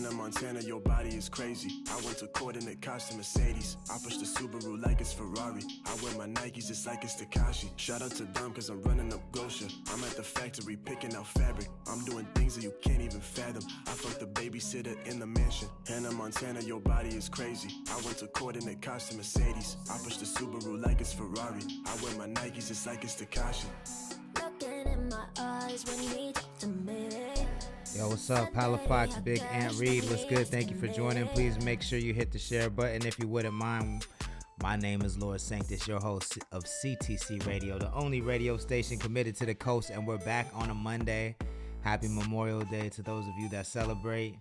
Hannah Montana, your body is crazy. I went to court and it cost a Mercedes. I push the Subaru like it's Ferrari. I wear my Nikes just like it's Tekashi. Shout out to them cause I'm running up Gosha. I'm at the factory picking out fabric. I'm doing things that you can't even fathom. I fucked the babysitter in the mansion. Hannah Montana, your body is crazy. I went to court and it cost a Mercedes. I push the Subaru like it's Ferrari. I wear my Nikes just like it's Tekashi. Looking in my eyes when you talk to me. Yo, what's up, Palafox, Big Ant Reed, what's good? Thank you for joining. Please make sure you hit the share button if you wouldn't mind. My name is Lord Sanctus, your host of CTC Radio, the only radio station committed to the coast, and we're back on a Monday. Happy Memorial Day to those of you that celebrate.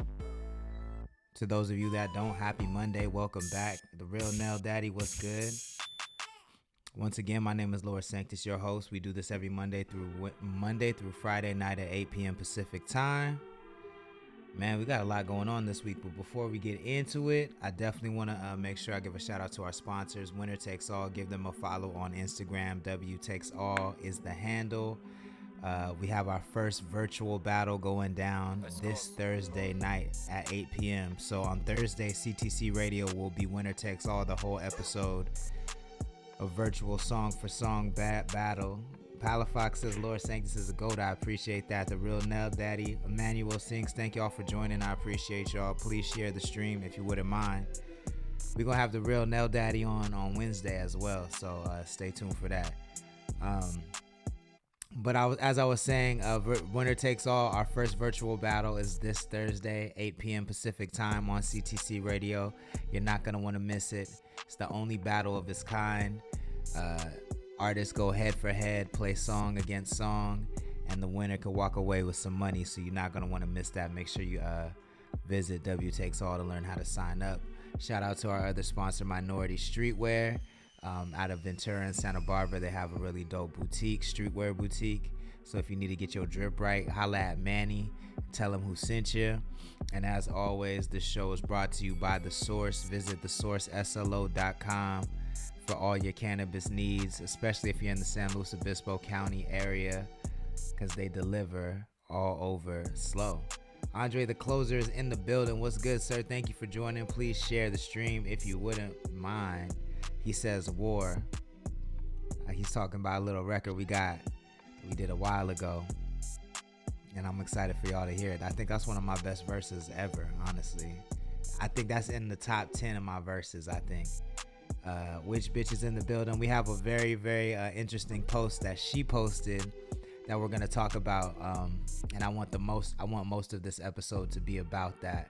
To those of you that don't, happy Monday. Welcome back. The Real Nell Daddy, what's good? Once again, my name is Lord Sanctus, your host. We do this every Monday through Friday night at 8 p.m. Pacific time. Man, we got a lot going on this week, but before we get into it, I definitely want to make sure I give a shout out to our sponsors. Winner Takes All, give them a follow on Instagram. W Takes All is the handle. We have our first virtual battle going down this Thursday night at 8 p.m. So on Thursday, CTC Radio will be Winner Takes All, the whole episode. A virtual song for song battle. Palafox says Lord Sanctus is a goat. I appreciate that. The Real Nell Daddy, Emmanuel Sings, thank y'all for joining. I appreciate y'all. Please share the stream if you wouldn't mind. We're gonna have the Real Nell Daddy on Wednesday as well, so stay tuned for that. But as I was saying, Winner Takes All, our first virtual battle is this Thursday, 8 p.m. Pacific time on CTC Radio. You're not gonna want to miss it. It's the only battle of its kind. Artists go head for head, play song against song, and the winner could walk away with some money, so you're not going to want to miss that. Make sure you visit W Takes All to learn how to sign up. Shout out to our other sponsor, Minority Streetwear. Out of Ventura and Santa Barbara, they have a really dope boutique, streetwear boutique. So if you need to get your drip right, holla at Manny, tell him who sent you. And as always, this show is brought to you by The Source. Visit thesourceslo.com for all your cannabis needs, especially if you're in the San Luis Obispo County area, because they deliver all over slow. Andre the Closer is in the building. What's good, sir? Thank you for joining. Please share the stream if you wouldn't mind. He says war. He's talking about a little record we did a while ago, and I'm excited for y'all to hear it. I think that's one of my best verses ever, honestly. I think that's in the top 10 of my verses, I think. Which bitch is in the building? We have a very, very interesting post that she posted that we're gonna talk about, and I want most of this episode to be about that.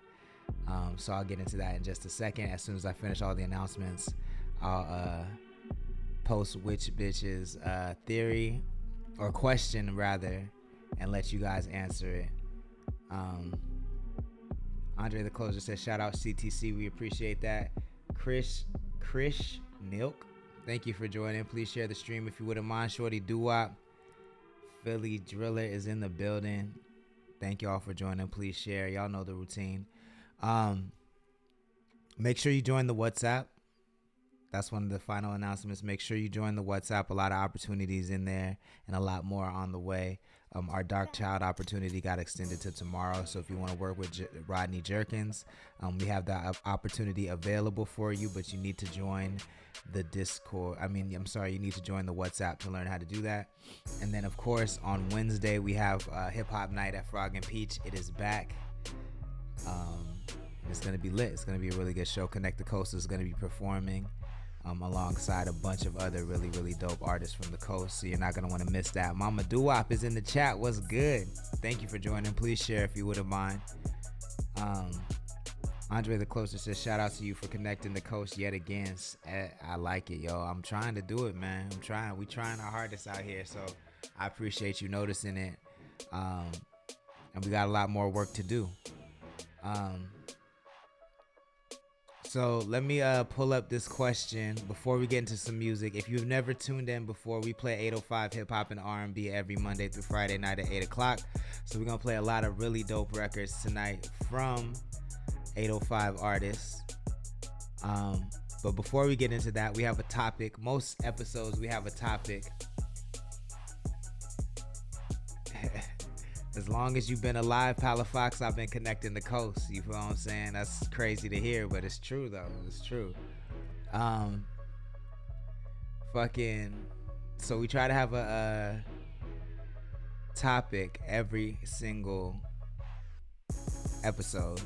So I'll get into that in just a second. As soon as I finish all the announcements, I'll post which bitch's theory or question rather, and let you guys answer it. Andre the Closer says, shout out CTC, we appreciate that. Krish Milk, thank you for joining. Please share the stream if you wouldn't mind. Shorty Doo-Wop, Philly Driller is in the building. Thank y'all for joining. Please share. Y'all know the routine. Make sure you join the WhatsApp. That's one of the final announcements. Make sure you join the WhatsApp. A lot of opportunities in there and a lot more on the way. Our Dark Child opportunity got extended to tomorrow. So if you want to work with Rodney Jerkins, we have that opportunity available for you, but you need to join the Discord. You need to join the WhatsApp to learn how to do that. And then, of course, on Wednesday, we have Hip Hop Night at Frog and Peach. It is back. It's going to be lit. It's going to be a really good show. Connect the Coast is going to be performing alongside a bunch of other really, really dope artists from the coast, so you're not going to want to miss that. Mama Doo-Wop is in the chat. What's good? Thank you for joining. Please share if you wouldn't mind. Andre the Closer says, shout out to you for connecting the coast yet again. I like it, yo. I'm trying to do it, man. We trying our hardest out here, so I appreciate you noticing it. And we got a lot more work to do. So let me pull up this question before we get into some music. If you've never tuned in before, we play 805 hip hop and R&B every Monday through Friday night at 8 o'clock. So we're going to play a lot of really dope records tonight from 805 artists. But before we get into that, we have a topic. Most episodes we have a topic. As long as you've been alive, Palafox, I've been connecting the coast. You feel what I'm saying? That's crazy to hear, but it's true though. It's true. Fucking. So we try to have a topic every single episode,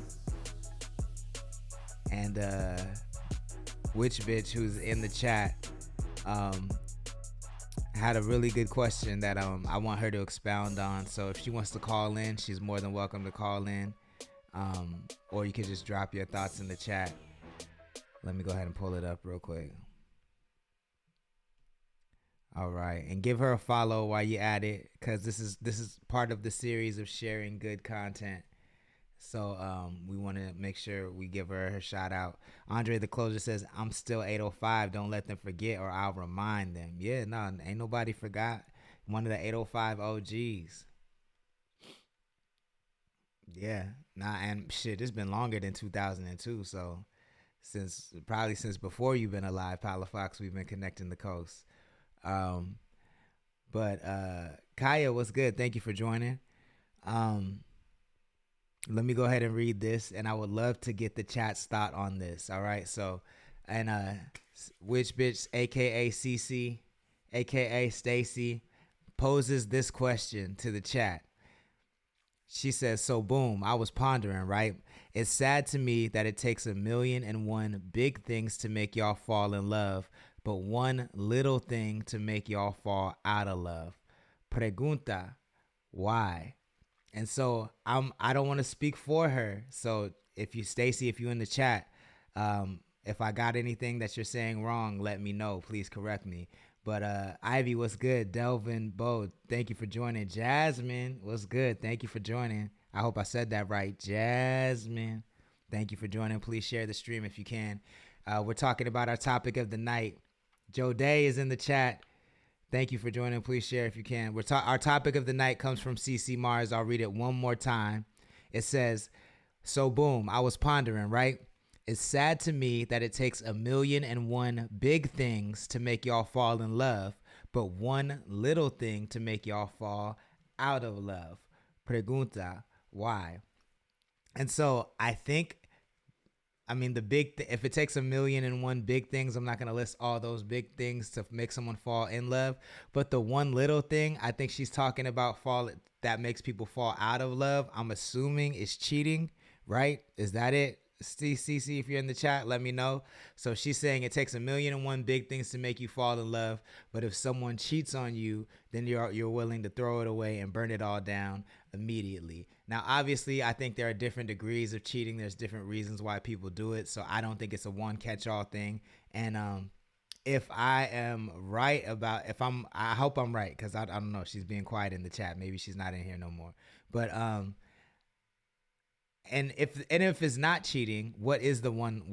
and Witch Bitch, who's in the chat, had a really good question that I want her to expound on. So if she wants to call in, she's more than welcome to call in, or you can just drop your thoughts in the chat. Let me go ahead and pull it up real quick. All right, and give her a follow while you at it, because this is part of the series of sharing good content. So we want to make sure we give her shout out. Andre the Closer says, I'm still 805. Don't let them forget, or I'll remind them. Yeah, no, ain't nobody forgot. One of the 805 OGs. Yeah, nah, and shit, it's been longer than 2002. So since before you've been alive, Palafox, we've been connecting the coast. But Kaya, what's good? Thank you for joining. Let me go ahead and read this, and I would love to get the chat's thought on this. All right, so, and Witch Bitch, aka CC, aka Stacy, poses this question to the chat. She says, so boom, I was pondering, right? It's sad to me that it takes 1,000,001 big things to make y'all fall in love, but one little thing to make y'all fall out of love. Pregunta, why? And so I don't want to speak for her. So if you, Stacy, if you're in the chat, if I got anything that you're saying wrong, let me know. Please correct me. But Ivy, what's good? Delvin, Bo, thank you for joining. Jasmine, what's good? Thank you for joining. I hope I said that right. Jasmine, thank you for joining. Please share the stream if you can. We're talking about our topic of the night. Joe Day is in the chat. Thank you for joining. Please share if you can. Our topic of the night comes from CC Mars. I'll read it one more time. It says, so boom, I was pondering, right? It's sad to me that it takes 1,000,001 big things to make y'all fall in love, but one little thing to make y'all fall out of love. Pregunta, why? And so I think, if it takes 1,000,001 big things, I'm not going to list all those big things to make someone fall in love. But the one little thing I think she's talking about that makes people fall out of love, I'm assuming is cheating, right? Is that it? CC, if you're in the chat, let me know. So she's saying it takes 1,000,001 big things to make you fall in love, but if someone cheats on you, then you're willing to throw it away and burn it all down immediately. Now, obviously, I think there are different degrees of cheating. There's different reasons why people do it, so I don't think it's a one catch-all thing. And if I am right I hope I'm right, because I don't know. She's being quiet in the chat. Maybe she's not in here no more. But And if it's not cheating, what is the one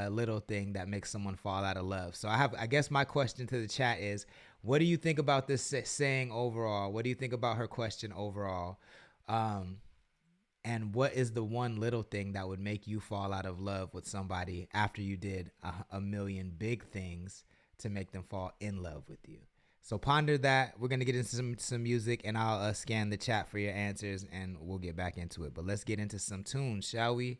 little thing that makes someone fall out of love? So I guess my question to the chat is, what do you think about this saying overall? What do you think about her question overall? And what is the one little thing that would make you fall out of love with somebody after you did a million big things to make them fall in love with you? So ponder that. We're going to get into some music, and I'll scan the chat for your answers, and we'll get back into it. But let's get into some tunes, shall we?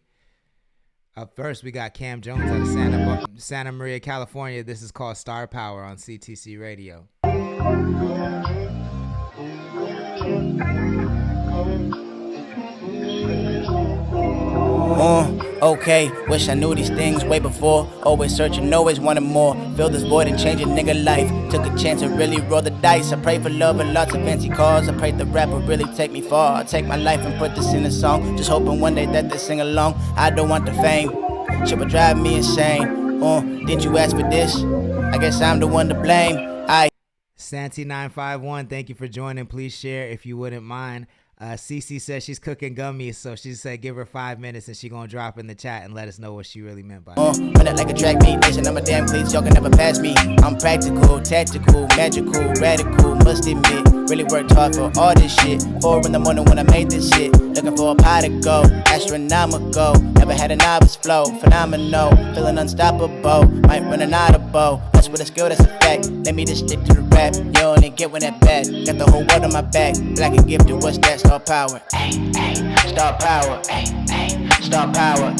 Up first, we got Cam Jones out of Santa Maria, California. This is called Star Power on CTC Radio. Okay, wish I knew these things way before. Always searching, always wanting more. Fill this void and change a nigga life. Took a chance and really roll the dice. I pray for love and lots of fancy cars. I pray the rap will really take me far. I take my life and put this in a song, just hoping one day that they sing along. I don't want the fame, shit would drive me insane. Didn't you ask for this? I guess I'm the one to blame. Santi951, thank you for joining. Please share if you wouldn't mind. Cece says she's cooking gummies, so she said give her 5 minutes and she gonna drop in the chat and let us know what she really meant by that. Run it like a track meet, listen, I'm a damn cleats, y'all can never pass me. I'm practical, tactical, magical, radical, must admit. Really worked hard for all this shit. 4 in the morning when I made this shit. Looking for a pot to go, astronomical. Never had a novice flow, phenomenal. Feeling unstoppable, might run an audible. That's what a skill, that's a fact. Let me just stick to the rap. You only get one at bat. Got the whole world on my back. Black and gifted, what's that? Star power, star power, star power.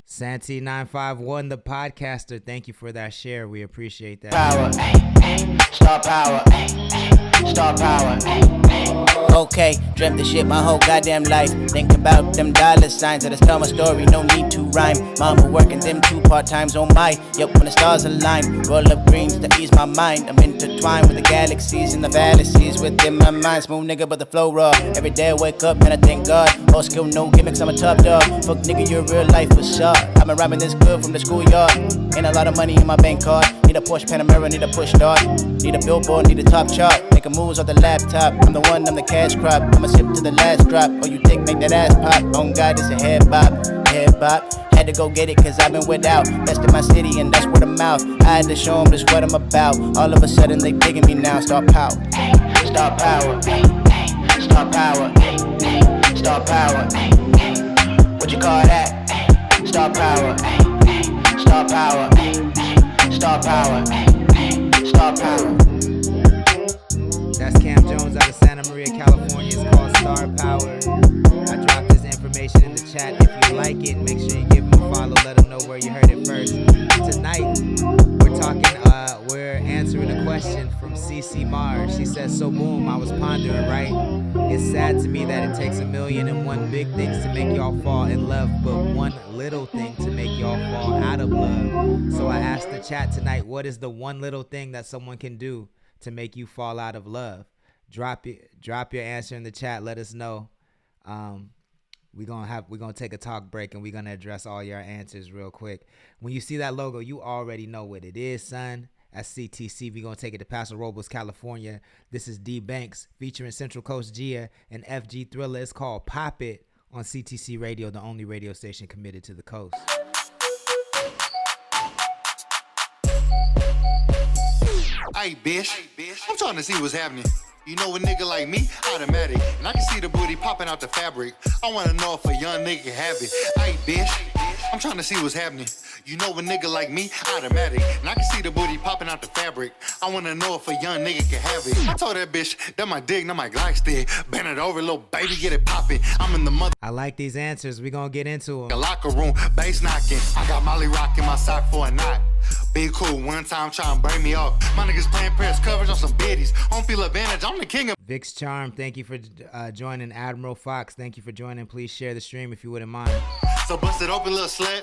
Santi 951, the podcaster. Thank you for that share. We appreciate that. Power, star power, star power. Okay, dreamt the shit my whole goddamn life. Think about them dollar signs that tell my story, no need to rhyme. Mama working them 2 part-times on my. Yep, when the stars align, roll up greens to ease my mind. I'm intertwined with the galaxies and the fallacies within my mind. Smooth nigga, but the flow raw. Every day I wake up and I thank God. All skill, no gimmicks, I'm a top dog. Fuck nigga, your real life was shot. I've been rhyming this good from the schoolyard. Ain't a lot of money in my bank card. Need a Porsche Panamera, need a push start. Need a billboard, need a top chart. Making moves off the laptop. I'm the one, I'm the cash crop. I'ma sip to the last drop. Oh, you think make that ass pop? On God, it's a head bop, head bop. Had to go get it cause I've been without. Best in my city and that's word of mouth. I had to show them just what I'm about. All of a sudden they digging me now. Star power, star power, star power, star power. What you call that? Star power, star power, star power, star power. That's Cam Jones out of Santa Maria, California. It's called Star Power. I dropped this information in the chat. If you like it, make sure you give him a follow. Let him know where you heard it first. Tonight, we're answering a question from CC Mars. She says, so boom, I was pondering, right? It's sad to me that it takes 1,000,001 big things to make y'all fall in love, but one little thing to make y'all fall out of love. So I asked the chat tonight, what is the one little thing that someone can do to make you fall out of love? Drop your answer in the chat. Let us know. We're gonna take a talk break and we're gonna address all your answers real quick. When you see that logo, you already know what it is, son. That's CTC. We're gonna take it to Paso Robles, California. This is D Banks featuring Central Coast Gia and FG Thriller. It's called Pop It on CTC Radio, the only radio station committed to the coast. Hey, bitch, I'm trying to see what's happening. You know a nigga like me, automatic. And I can see the booty popping out the fabric. I wanna know if a young nigga can have it. Hey, bitch, I'm trying to see what's happening. You know a nigga like me, automatic. And I can see the booty popping out the fabric. I wanna know if a young nigga can have it. I told that bitch, that my dick, not my Glock stick. Bend it over, little baby, get it poppin'. I'm in the mother. I like these answers. We're gonna get into them. The locker room, bass knocking. I got Molly rocking my sock for a knot. Be cool, one time try and break me off. My niggas playing press coverage on some biddies. I don't feel advantage, I'm the king of. Vic's Charm, thank you for joining. Admiral Fox, thank you for joining. Please share the stream if you wouldn't mind. So bust it open, little slut,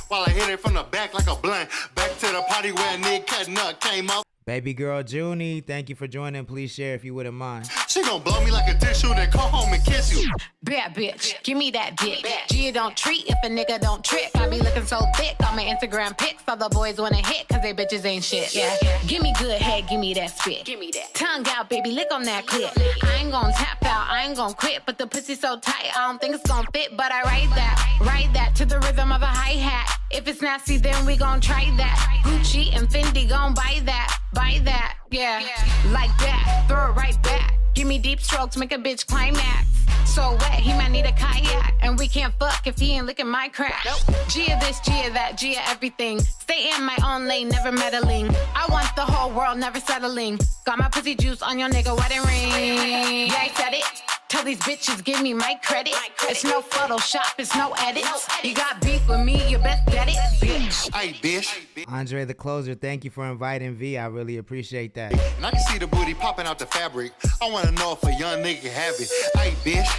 while I hit it from the back like a blunt. Back to the party where a nigga cutting up came up. Baby girl Junie, thank you for joining. Please share if you wouldn't mind. She gon' blow me like a tissue, then come home and kiss you. Bad bitch, give me that dick. Gia don't treat if a nigga don't trick. I be looking so thick on my Instagram pics. All the boys wanna hit cause they bitches ain't shit. Yeah, give me good head, give me that spit. Give me that. Tongue out, baby, lick on that clip. I ain't gon' tap out, I ain't gon' quit. But the pussy so tight, I don't think it's gon' fit. But I ride that to the rhythm of a hi-hat. If it's nasty, then we gon' try that. Gucci and Fendi gon' buy that, yeah. Like that, throw it right back. Give me deep strokes, make a bitch climax. So wet, he might need a kayak. And we can't fuck if he ain't licking my crack. Gia this, Gia that, Gia everything. Stay in my own lane, never meddling. I want the whole world, never settling. Got my pussy juice on your nigga wedding ring. Yeah, I said it. Tell these bitches, give me my credit. It's no Photoshop, it's no edits. You got beef with me, you best get it, bitch. Hey, bitch. Andre the Closer, thank you for inviting V. I really appreciate that. And I can see the booty popping out the fabric. I wanna know if a young nigga can have it. Hey, bitch,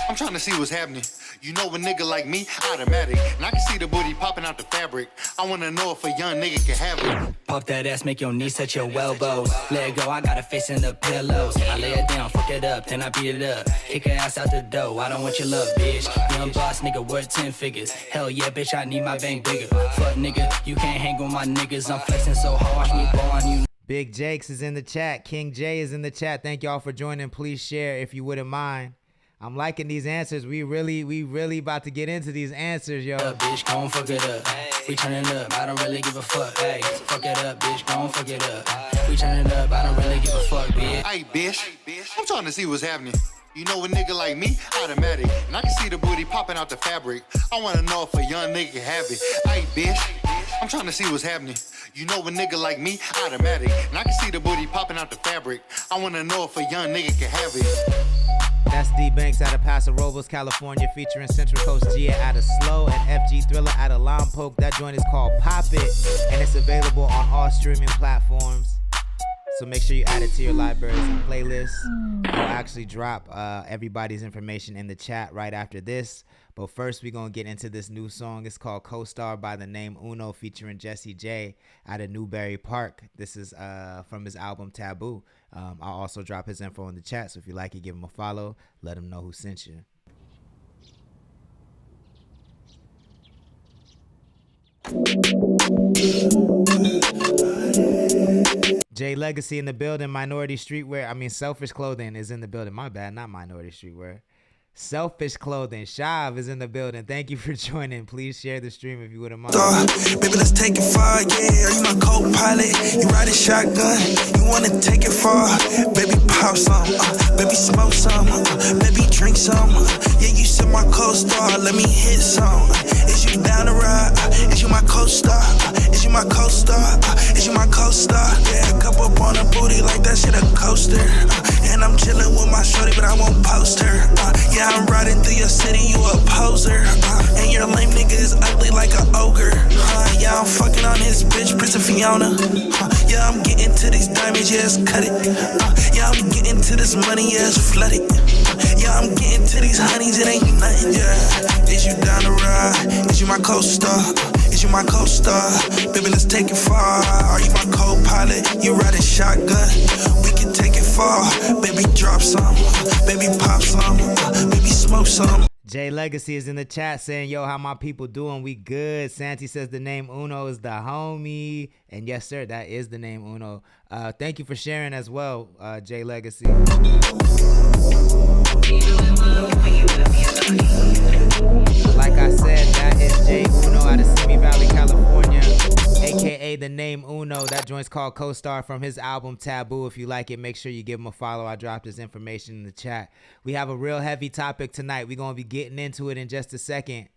I'm trying to see what's happening. You know a nigga like me, automatic. And I can see the booty popping out the fabric. I wanna know if a young nigga can have it. Pop that ass, make your knees touch your elbows. Let go, I got a face in the pillows. I lay it down, fuck it up, then I beat it up. Kick her ass out the dough, I don't want your love, bitch. Young boss, nigga, worth 10 figures. Hell yeah, bitch, I need my bank bigger. Fuck, nigga, you can't hang with my niggas. I'm flexing so hard, watch me ball on you. Big Jakes is in the chat. King J is in the chat. Thank y'all for joining. Please share if you wouldn't mind. I'm liking these answers. We really about to get into these answers, yo. Bitch, gon' fuck it up. We turning up, I don't really give a fuck. Hey, fuck it up, bitch, gon' fuck it up. We turning up, I don't really give a fuck, bitch. Hey, bitch, I'm trying to see what's happening. You know a nigga like me, automatic. And I can see the booty popping out the fabric. I wanna know if a young nigga can have it. Hey, bitch, I'm trying to see what's happening. You know a nigga like me, automatic. And I can see the booty popping out the fabric. I wanna know if a young nigga can have it. That's D Banks out of Paso Robles, California, featuring Central Coast Gia out of Slow and FG Thriller out of Lompoc. That joint is called Pop It, and it's available on all streaming platforms. So make sure you add it to your libraries and playlists. I'll actually drop everybody's information in the chat right after this. But first, we're going to get into this new song. It's called Co-Star by the name Uno, featuring Jesse J out of Newbury Park. This is from his album Taboo. I'll also drop his info in the chat, so if you like it, give him a follow. Let him know who sent you. Jay Legacy in the building. Minority Streetwear. Selfish Clothing is in the building. My bad, not Minority Streetwear. Selfish Clothing. Shav is in the building. Thank you for joining. Please share the stream if you wouldn't mind. Baby, let's take it far, yeah. Are you my co-pilot? You ride a shotgun. You wanna take it far? Baby, pop some. Baby, smoke some. Baby, drink some. Yeah, you said my co-star. Let me hit some. Is you down to ride? Is you my co-star? Is you my co-star? Is you my co-star? Yeah, cup up on a booty like that shit a coaster. And I'm chilling with my shorty, but I won't post her. Yeah, I'm riding through your city, you a poser. And your lame nigga is ugly like an ogre. Yeah, I'm fucking on his bitch, Princess Fiona. Yeah, I'm getting to these diamonds, yes, cut it. Yeah, I'm getting to this money, yes, flood it. Yeah, I'm getting to these honeys, it ain't nothing, yeah. Is you down to ride? Is you my co-star? Is you my co-star? Baby, let's take it far. Are you my co-pilot? You riding shotgun? We can take it far. Baby, drop some. Baby, pop some. Baby, smoke some. Jay Legacy is in the chat saying, yo, how my people doing? We good. Santi says the name Uno is the homie. And yes, sir, that is the name Uno. Thank you for sharing as well, Jay Legacy. Like I said, that is Jay Uno out of Simi Valley, California, aka the name Uno. That joint's called Co-Star from his album Taboo. If you like it, make sure you give him a follow. I dropped his information in the chat. We have a real heavy topic tonight. We're going to be getting into it in just a second,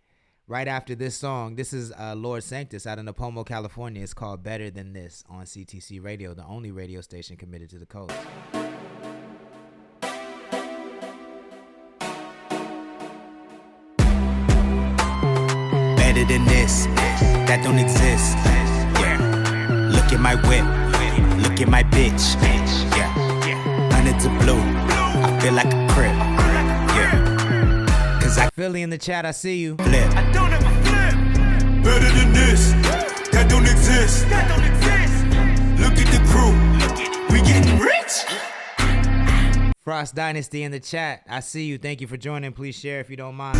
right after this song. This is Lord Sanctus out of Napomo, California. It's called Better Than This on CTC Radio, the only radio station committed to the coast. Better than this, that don't exist. Yeah, look at my whip, look at my bitch. Yeah, hundreds of blue, I feel like a crib. Yeah, cause I Philly in the chat, I see you. Flip. I don't ever flip. Better than this, that don't exist. That don't exist. Look at the crew, we getting rich. Frost Dynasty in the chat, I see you. Thank you for joining. Please share if you don't mind.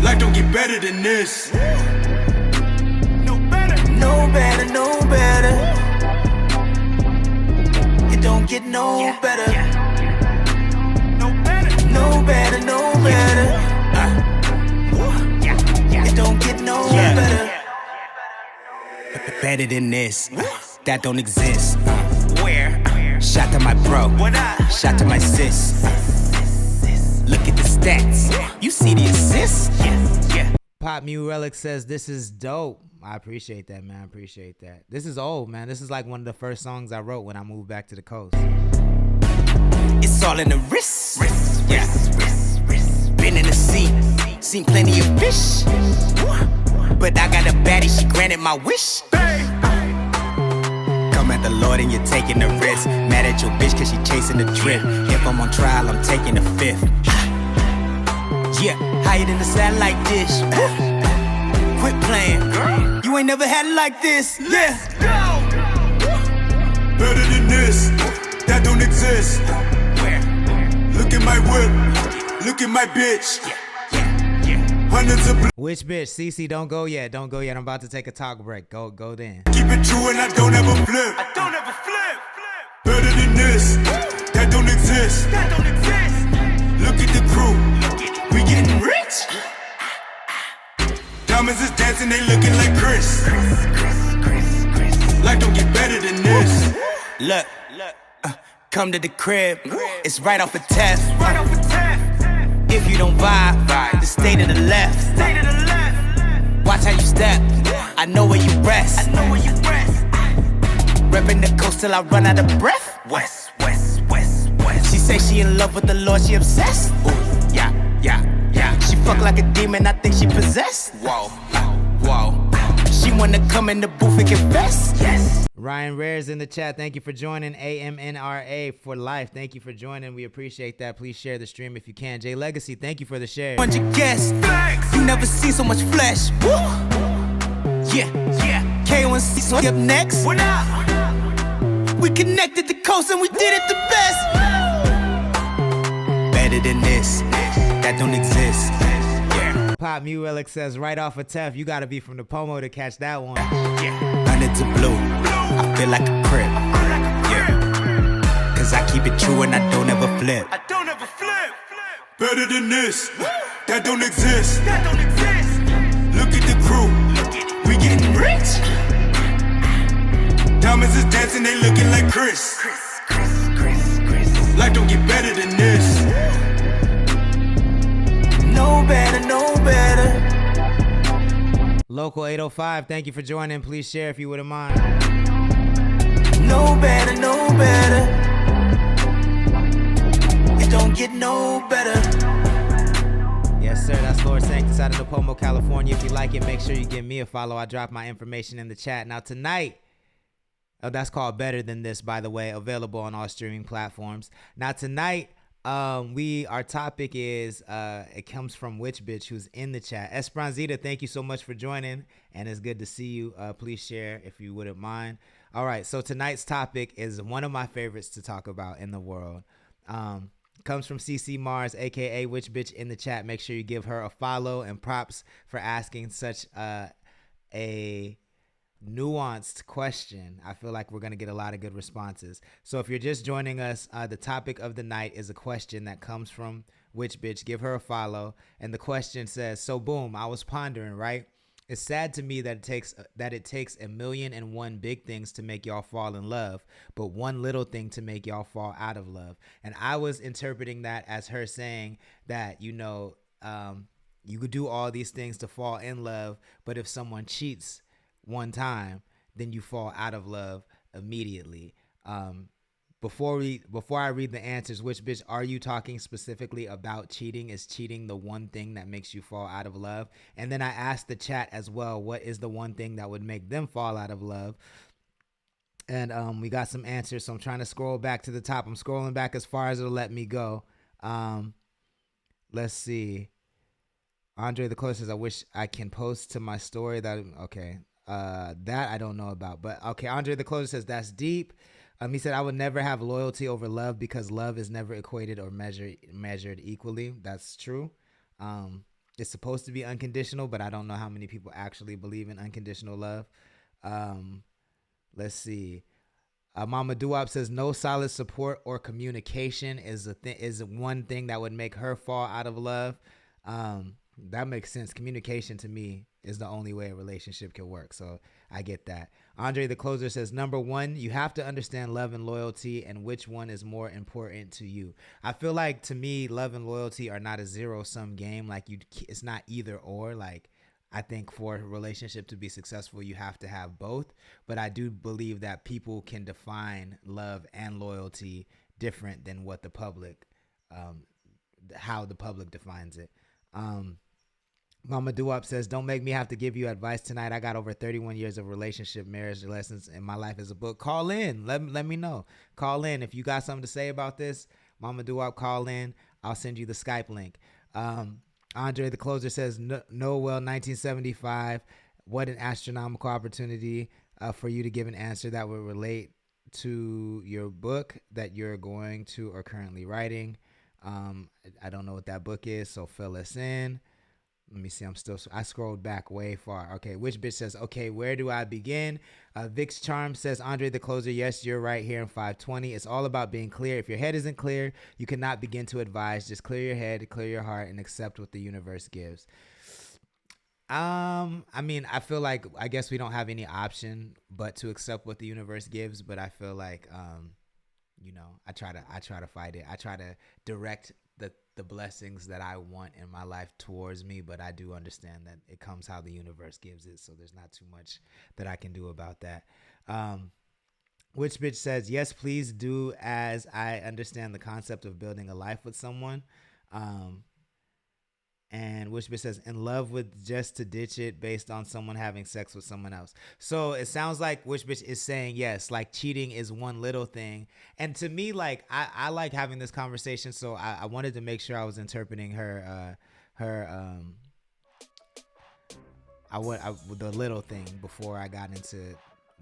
Life don't get better than this. No better. No better, no better. It don't get no better. No better. No better, no better. It don't get no better. Better than this, that don't exist. Where? Shot to my bro, shot to my sis. Look at the stats, you see the assists? Yeah. Pop Mew Relic says this is dope. I appreciate that, man. I appreciate that. This is old, man. This is like one of the first songs I wrote when I moved back to the coast. It's all in the wrist. Yeah. Been in the sea, seen plenty of fish. But I got a baddie, she granted my wish. Come at the Lord and you're taking the risk. Mad at your bitch cause she chasing the drip. If I'm on trial, I'm taking the fifth. Yeah, higher than the satellite dish. Quit playing, girl. You ain't never had it like this. Yeah. Better than this, that don't exist. Where? Look at my whip, look at my bitch. Hundreds of Which bitch? CC, don't go yet. Don't go yet. I'm about to take a talk break. Go then. keep it true and I don't ever flip. I don't ever flip. Better than this, that don't exist. That don't exist. Look at the crew, we getting rich. Diamonds is dancing, they looking like Chris. Life don't get better than this. Look, come to the crib. It's right off a test. Right off the tap. If you don't vibe, then stay to the left. Watch how you step. I know where you rest. Reppin' the coast till I run out of breath. West. She say she in love with the Lord, she obsessed. Ooh, yeah. She fuck like a demon, I think she possessed. Whoa. She wanna come in the booth and confess. Yes. Ryan Rare's in the chat. Thank you for joining. AMNRA for life. Thank you for joining. We appreciate that. Please share the stream if you can. Jay Legacy, thank you for the share. Bunch of guests. You never seen so much flesh. Woo. Yeah. K1C so up next. We connected the coast and we did it the best. Better than this. That don't exist. Pop Mew Relic says right off a Tef, you gotta be from the Pomo to catch that one. Hundreds of blue, I feel like a crib. Yeah. Cause I keep it true and I don't ever flip. Better than this. That don't exist. Look at the crew. We getting rich. Diamonds is dancing, they looking like Chris. Life don't get better than this. No better. Local 805, thank you for joining. Please share if you wouldn't mind. No better. It don't get no better. Yes, sir. That's Lord Sanctus out of Napomo, California. If you like it, make sure you give me a follow. I drop my information in the chat. Now, tonight, that's called Better Than This, by the way, available on all streaming platforms. Now, tonight, our topic is, it comes from Witch Bitch, who's in the chat. Esperanzita, thank you so much for joining, and it's good to see you. Please share if you wouldn't mind. All right, so tonight's topic is one of my favorites to talk about in the world. Comes from CC Mars, aka Witch Bitch, in the chat. Make sure you give her a follow, and props for asking such a nuanced question. I feel like we're going to get a lot of good responses. So if you're just joining us, the topic of the night is a question that comes from Witch Bitch. Give her a follow. And the question says, so boom, I was pondering, right? It's sad to me that it takes 1,000,001 big things to make y'all fall in love, but one little thing to make y'all fall out of love. And I was interpreting that as her saying that, you could do all these things to fall in love, but if someone cheats one time, then you fall out of love immediately. Before I read the answers, Which Bitch, are you talking specifically about cheating? Is cheating the one thing that makes you fall out of love? And then I asked the chat as well, what is the one thing that would make them fall out of love? And we got some answers, so I'm trying to scroll back to the top. I'm scrolling back as far as it'll let me go. Let's see. Andre the Close says, I wish I can post to my story that, okay. That I don't know about, but okay. Andre the Closer says that's deep. He said I would never have loyalty over love because love is never equated or measured equally. That's true. It's supposed to be unconditional, but I don't know how many people actually believe in unconditional love. Let's see. Mama Duop says no solid support or communication is one thing that would make her fall out of love. That makes sense. Communication to me is the only way a relationship can work. So I get that. Andre the Closer says, number one, you have to understand love and loyalty and which one is more important to you. I feel like, to me, love and loyalty are not a zero-sum game. Like, it's not either or. Like, I think for a relationship to be successful, you have to have both. But I do believe that people can define love and loyalty different than what the public, how the public defines it. Mama Duop says, don't make me have to give you advice tonight. I got over 31 years of relationship, marriage lessons, and my life is a book. Call in. Let me know. Call in. If you got something to say about this, Mama Duop, call in. I'll send you the Skype link. Andre the Closer says, Noel, 1975. What an astronomical opportunity for you to give an answer that would relate to your book that you're going to or currently writing. I don't know what that book is, so fill us in. Let me see. I scrolled back way far. Okay. Which Bitch says, okay, where do I begin? Vix Charm says, Andre the Closer, yes, you're right here in 520. It's all about being clear. If your head isn't clear, you cannot begin to advise. Just clear your head, clear your heart, and accept what the universe gives. I mean, I feel like, I guess we don't have any option but to accept what the universe gives. But I feel like, I try to fight it. I try to direct the blessings that I want in my life towards me, but I do understand that it comes how the universe gives it, so there's not too much that I can do about that. Which bitch says, yes, please do, as I understand the concept of building a life with someone. And which bitch says, in love with just to ditch it based on someone having sex with someone else. So it sounds like which bitch is saying, yes, like cheating is one little thing. And to me, like, I like having this conversation. So I wanted to make sure I was interpreting the little thing before I got into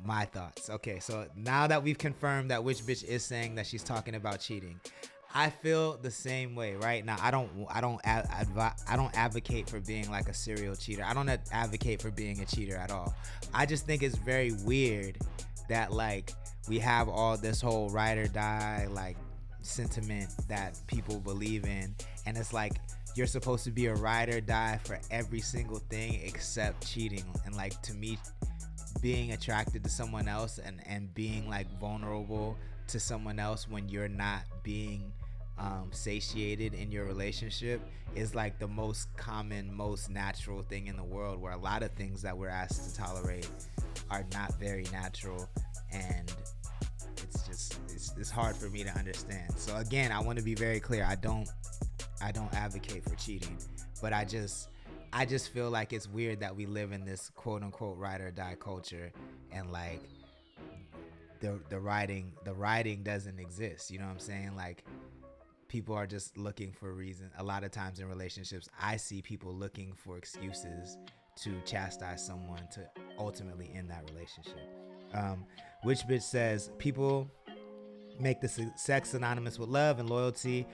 my thoughts. Okay, so now that we've confirmed that which bitch is saying that she's talking about cheating, I feel the same way right now. I don't advocate for being like a serial cheater. I don't advocate for being a cheater at all. I just think it's very weird that like we have all this whole ride or die like sentiment that people believe in, and it's like you're supposed to be a ride or die for every single thing except cheating. And like, to me, being attracted to someone else and being like vulnerable to someone else when you're not being satiated in your relationship is like the most common, most natural thing in the world, where a lot of things that we're asked to tolerate are not very natural, and it's hard for me to understand. So again, I want to be very clear. I don't advocate for cheating, but I just feel like it's weird that we live in this quote unquote ride or die culture, and like the riding doesn't exist. You know what I'm saying? Like, people are just looking for a reason. A lot of times in relationships, I see people looking for excuses to chastise someone to ultimately end that relationship. Which bitch says, people make the sex synonymous with love and loyalty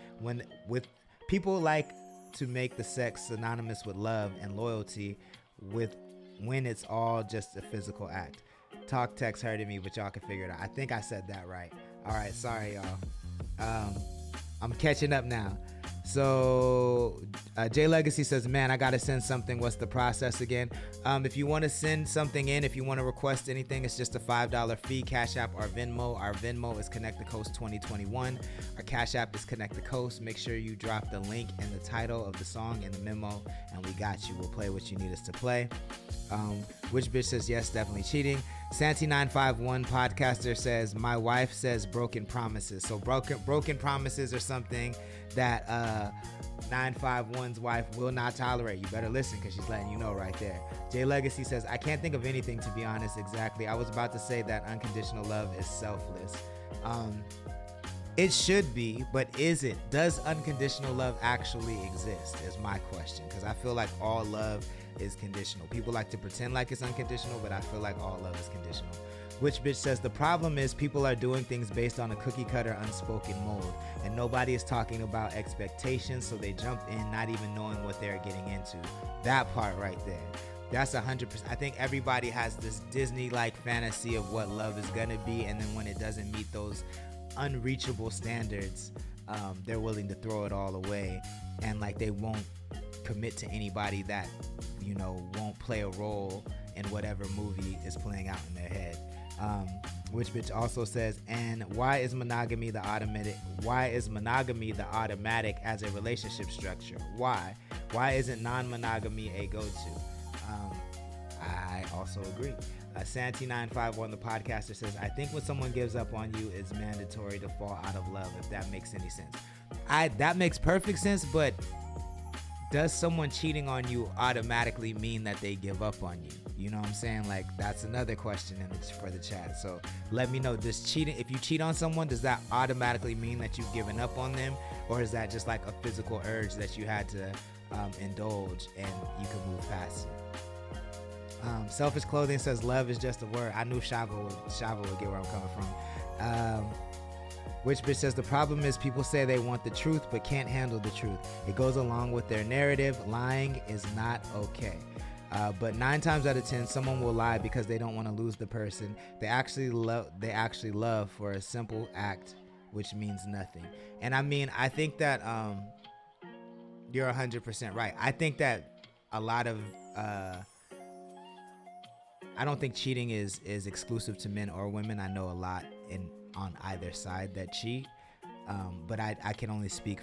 people like to make the sex synonymous with love and loyalty when it's all just a physical act. Talk text hurted me, but y'all can figure it out. I think I said that right. All right, sorry y'all. I'm catching up now. So J Legacy says, man, I gotta send something. What's the process again? If you want to send something in, if you want to request anything, it's just a $5 fee. Cash App or Venmo. Our Venmo is Connect the Coast 2021. Our Cash App is Connect the Coast. Make sure you drop the link and the title of the song in the memo, and we got you. We'll play what you need us to play. Which bitch says, yes, definitely cheating. Santi951 podcaster says, my wife says broken promises. So broken promises are something that 951's wife will not tolerate. You better listen, because she's letting you know right there. Jay Legacy says, I can't think of anything, to be honest, exactly. I was about to say that unconditional love is selfless. It should be, but is it? Does unconditional love actually exist is my question, because I feel like all love is conditional. People like to pretend like it's unconditional, but I feel like all love is conditional. Which bitch says, the problem is people are doing things based on a cookie cutter unspoken mold, and nobody is talking about expectations, so they jump in not even knowing what they're getting into. That part right there. That's 100%. I think everybody has this Disney-like fantasy of what love is gonna be, and then when it doesn't meet those unreachable standards, they're willing to throw it all away, and like they won't commit to anybody that, you know, won't play a role in whatever movie is playing out in their head. Which bitch also says, and why is monogamy the automatic as a relationship structure? Why isn't non-monogamy a go-to? I also agree. Santi951, the podcaster, says, I think when someone gives up on you, it's mandatory to fall out of love, if that makes any sense. That makes perfect sense, but does someone cheating on you automatically mean that they give up on you? You know what I'm saying? Like, that's another question for the chat. So let me know, if you cheat on someone, does that automatically mean that you've given up on them? Or is that just like a physical urge that you had to indulge and you can move past it? Selfish Clothing says, love is just a word. I knew Shava would get where I'm coming from. Which bitch says, the problem is people say they want the truth but can't handle the truth. It goes along with their narrative. Lying is not okay. But 9 times out of 10, someone will lie because they don't want to lose the person they actually love for a simple act, which means nothing. And I mean, I think that you're 100% right. I think that a lot of I don't think cheating is exclusive to men or women. I know a lot on either side that cheat, but I can only speak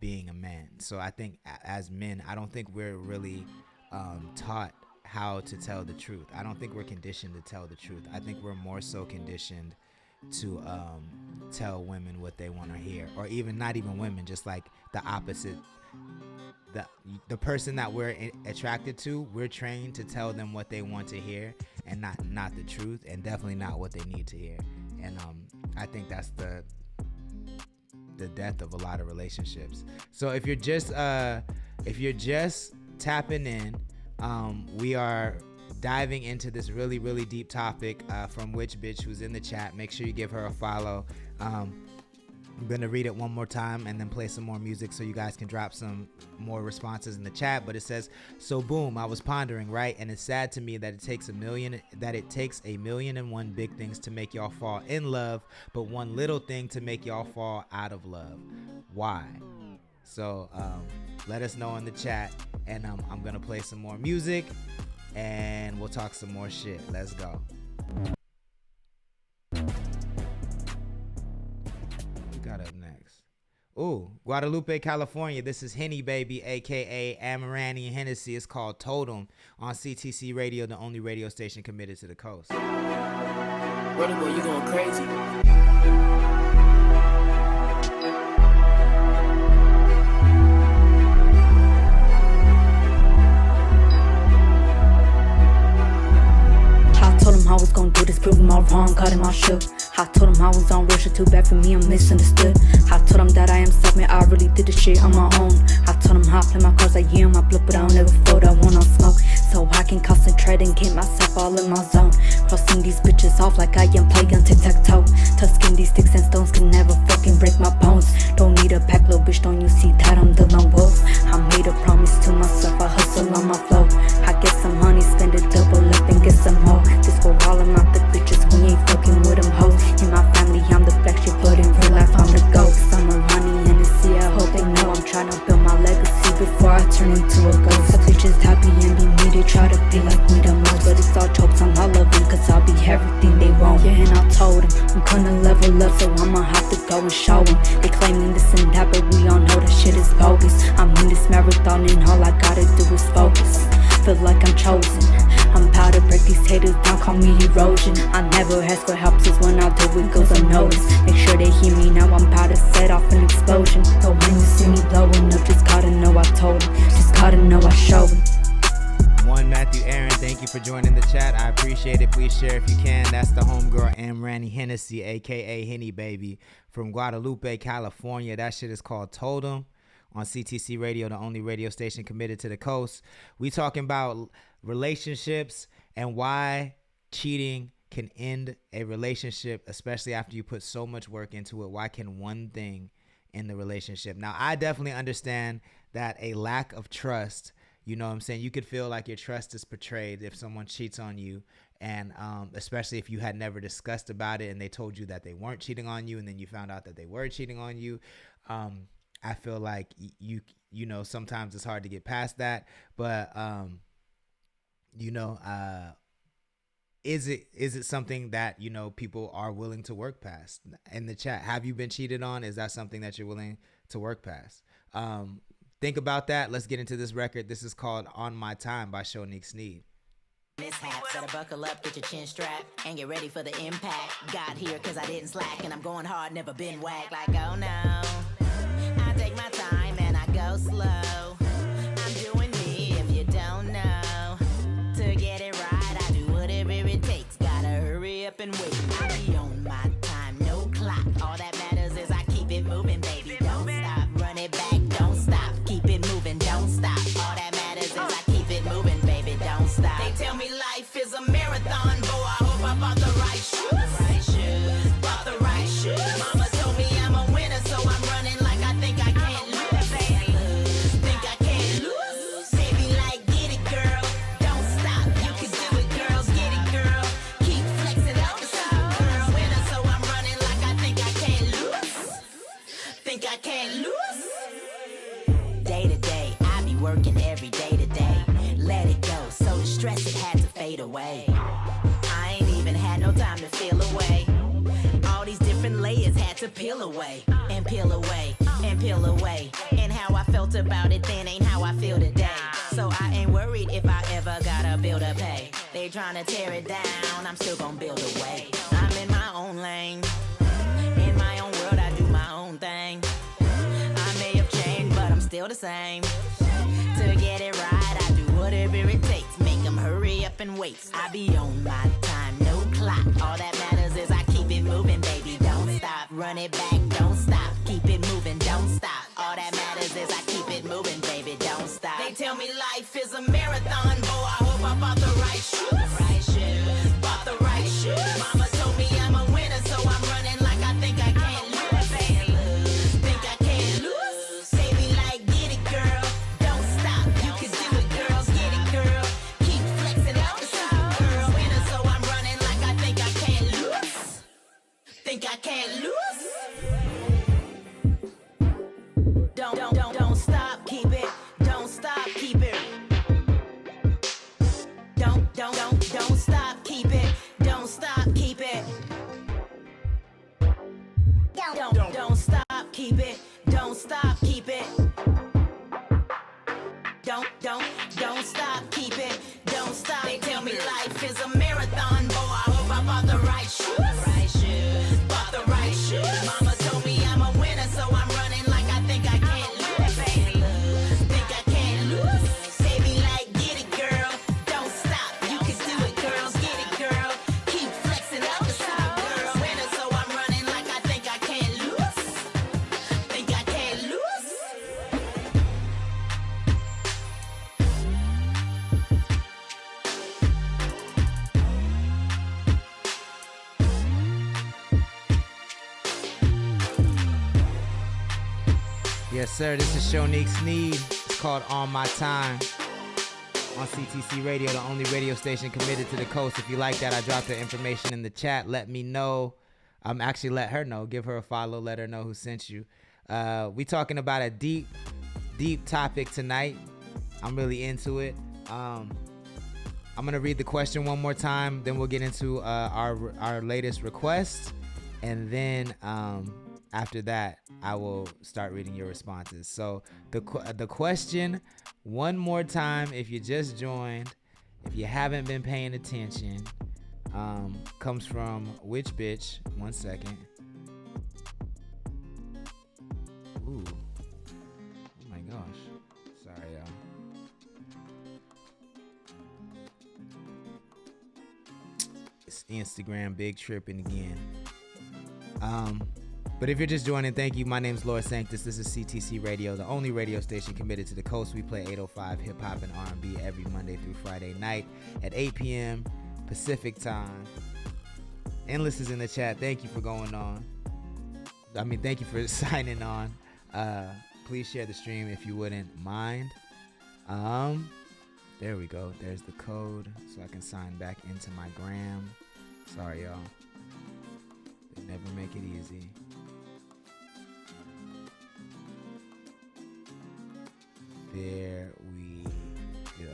being a man. So I think as men, I don't think we're really taught how to tell the truth. I don't think we're conditioned to tell the truth. I think we're more so conditioned to tell women what they want to hear, or even not even women, just like the opposite. The person that we're attracted to, we're trained to tell them what they want to hear, and not the truth, and definitely not what they need to hear. And I think that's the death of a lot of relationships. So if you're just tapping in, we are diving into this really, really deep topic from Which Bitch, who's in the chat. Make sure you give her a follow. I'm going to read it one more time and then play some more music so you guys can drop some more responses in the chat. But it says, so boom, I was pondering, right? And it's sad to me that it takes a million and one big things to make y'all fall in love, but one little thing to make y'all fall out of love. Why? So let us know in the chat, and I'm going to play some more music and we'll talk some more shit. Let's go. Got up next. Ooh, Guadalupe, California. This is Henny Baby, aka Amarani and Hennessy. It's called Totem on CTC Radio, the only radio station committed to the coast. Brother boy, you going crazy. I told him I was gonna do this, prove him all wrong, caught him all shook. I told him I was on real shit, too bad for me, I'm misunderstood. I told him that I am self-made, I really did the shit on my own. I told him how I play my cards like yeah, my blood, but I don't ever float, I want on smoke. So I can concentrate and get myself all in my zone. Crossing these bitches off like I am playing tic-tac-toe. Tusking these sticks and stones can never fucking break my bones. Don't need a pack, little bitch, don't you see that I'm the lone wolf? I made a promise to myself, I hustle on my flow. I get some money, spend it double up and get some more. This for all of my thick bitches, we ain't fucking with them hoes. In my family, I'm the flagship, but in real life, I'm the ghost. I'm a Ronnie Hennessy, I hope they know I'm trying to build my legacy before I turn into a ghost. Some bitches happy and be me, they try to be like me the most, but it's all jokes, I'm all of them, cause I'll be everything they want. Yeah, and I told them, I'm gonna level up, so I'ma have to go and show them. They claiming this and that, but we all know that shit is bogus. I'm in this marathon and all I gotta do is focus. Feel like I'm chosen, I'm proud to break these haters down, call me erosion. I never ask for help, since when I do it goes unnoticed. Make sure they hear me now, I'm about to set off an explosion. So when you see me blowing up, just gotta know I told him, just gotta know I showed him. One Matthew Aaron, thank you for joining the chat. I appreciate it. Please share if you can. That's the homegirl Amarani Hennessy, aka Henny Baby, from Guadalupe, California. That shit is called Totem on CTC Radio, the only radio station committed to the coast. We talking about relationships and why cheating can end a relationship, especially after you put so much work into it. Why can one thing end the relationship? Now, I definitely understand that a lack of trust, you know what I'm saying, you could feel like your trust is betrayed if someone cheats on you, and especially if you had never discussed about it and they told you that they weren't cheating on you and then you found out that they were cheating on you. I feel like you know, sometimes it's hard to get past that, but is it something that, you know, people are willing to work past? In the chat, have you been cheated on? Is that something that you're willing to work past? Think about that. Let's get into this record. This is called On My Time by Shonique Sneed. Mishaps, better buckle up, get your chin strapped, and get ready for the impact. Got here cause I didn't slack, and I'm going hard, never been whacked. Like, oh no, I take my time and I go slow. I'm doing me if you don't know. To get it right, I do whatever it takes. Gotta hurry up and wait. I be on my time, no clock. All that matters is I keep it moving, baby. Don't stop, run it back, don't stop. Keep it moving, don't stop. All that matters is I keep it moving, baby. Don't stop. They tell me life is a marathon, boy. I hope I bought the right shoes. Bought the right shoes. Mama told me I'm a winner, so I'm running like I think I can't lose. Think I can't lose. Baby, like, get it, girl. Don't stop. You can do it, girls. Get it, girl. Keep flexing out the side, girl. Winner, so I'm running like I think I can't lose. Think I can't lose. Day to day, I be working every day to day. Let it go, so the stress it had to fade away. I ain't even had no time to feel away. All these different layers had to peel away. And and peel away, and peel away. And how I felt about it then ain't how I feel today. So I ain't worried if I ever gotta build a pay. They tryna tear it down, I'm still gon' build a way. I'm in my own lane, in my own world, I do my own thing. I may have changed, but I'm still the same. To get it right, I do whatever it takes. Make them hurry up and wait. I be on my time, no clock. All that matters is I keep it moving, baby, don't stop. Run it back, don't stop. Keep it moving, don't stop. All that matters is I keep it moving, baby, don't stop. They tell me life is a marathon, boy, I hope I bought the right shoes. Bought the right shoes. Mama told me I'm a winner, so I'm running like I think I can't lose. Think I can't lose. Say me like, get it, girl. Don't stop. You can do it, girls. Get it, girl. Keep flexing out the super girl. Winner, so I'm running like I think I can't lose. Think I can't lose. Don't stop. Keep it. Don't stop. Keep it. Don't stop, keep it. Don't stop, keep it. Don't stop, keep it. Don't stop, keep it. Don't stop, keep it. Don't stop. They tell me life is a marathon, boy. I hope I bought the right shoes. Bought the right shoes. Mama told me I'm a winner, so I'm running like I think I can't lose. Think I can't lose. Say me like, get it, girl. Don't stop. You can do it, girls. Get it, girl. Keep flexing out the super girl. Winner, so I'm running like I think I can't lose. Think I can't lose. Yes, sir. This is Shonique Sneed. It's called On My Time on CTC Radio, the only radio station committed to the coast. If you like that, I dropped the information in the chat. Let me know. Actually, let her know. Give her a follow. Let her know who sent you. We talking about a deep topic tonight. I'm really into it. I'm gonna read the question one more time. Then we'll get into our latest request, and then after that, I will start reading your responses. So the question, one more time, if you just joined, if you haven't been paying attention, comes from which bitch? 1 second. Ooh. Oh my gosh. Sorry, y'all. It's Instagram big tripping again. But if you're just joining, thank you. My name's Lord Sanctus. This is CTC Radio, the only radio station committed to the coast. We play 805 hip-hop and R&B every Monday through Friday night at 8 p.m. Pacific time. Endless is in the chat. Thank you for going on. Thank you for signing on. Please share the stream if you wouldn't mind. There we go. There's the code so I can sign back into my gram. Sorry, y'all. They never make it easy. There we go.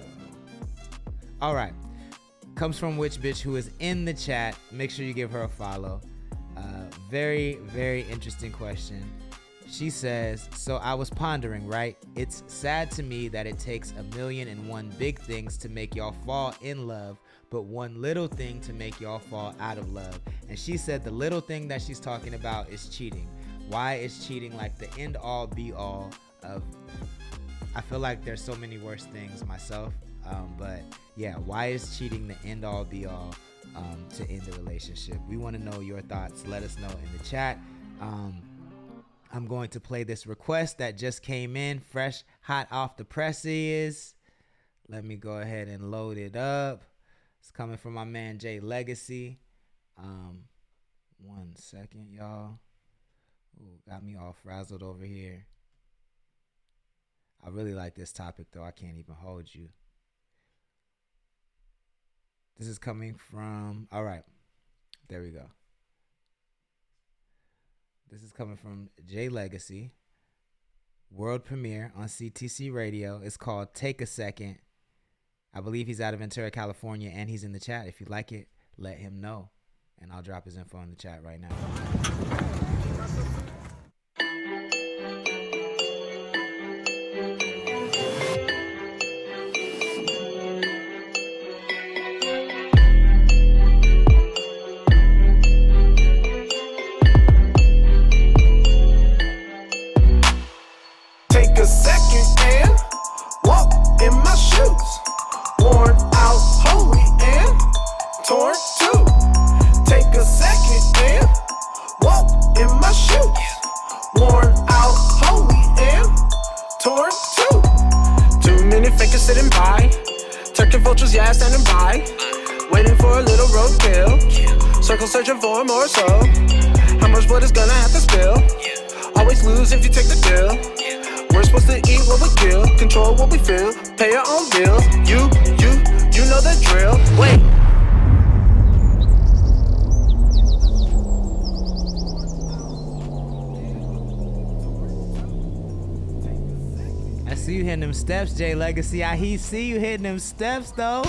All right. Comes from which bitch, who is in the chat. Make sure you give her a follow. Very, very interesting question. She says, so I was pondering, right? It's sad to me that it takes 1,000,001 big things to make y'all fall in love, but one little thing to make y'all fall out of love. And she said the little thing that she's talking about is cheating. Why is cheating like the end all be all of... I feel like there's so many worse things myself, but yeah, why is cheating the end all be all to end a relationship? We want to know your thoughts. Let us know in the chat. I'm going to play this request that just came in, fresh, hot off the presses. Let me go ahead and load it up. It's coming from my man Jay Legacy. 1 second, y'all. Ooh, got me all frazzled over here. I really like this topic, though. I can't even hold you. This is coming from... All right. There we go. This is coming from Jay Legacy. World premiere on CTC Radio. It's called Take a Second. I believe he's out of Ventura, California, and he's in the chat. If you like it, let him know. And I'll drop his info in the chat right now. shoes. Worn out, holy and torn too. Take a second and walk in my shoes. Worn out, holy and torn too. Too many fakers sitting by. Turkey vultures, yeah, standing by. Waiting for a little roadkill. Circle searching for more so. How much blood is gonna have to spill? Always lose if you take the deal. We're supposed to eat what we kill. Control what we feel. Pay our own bills. You know the drill. Wait. I see you hitting them steps, Jay Legacy. I see you hitting them steps, though.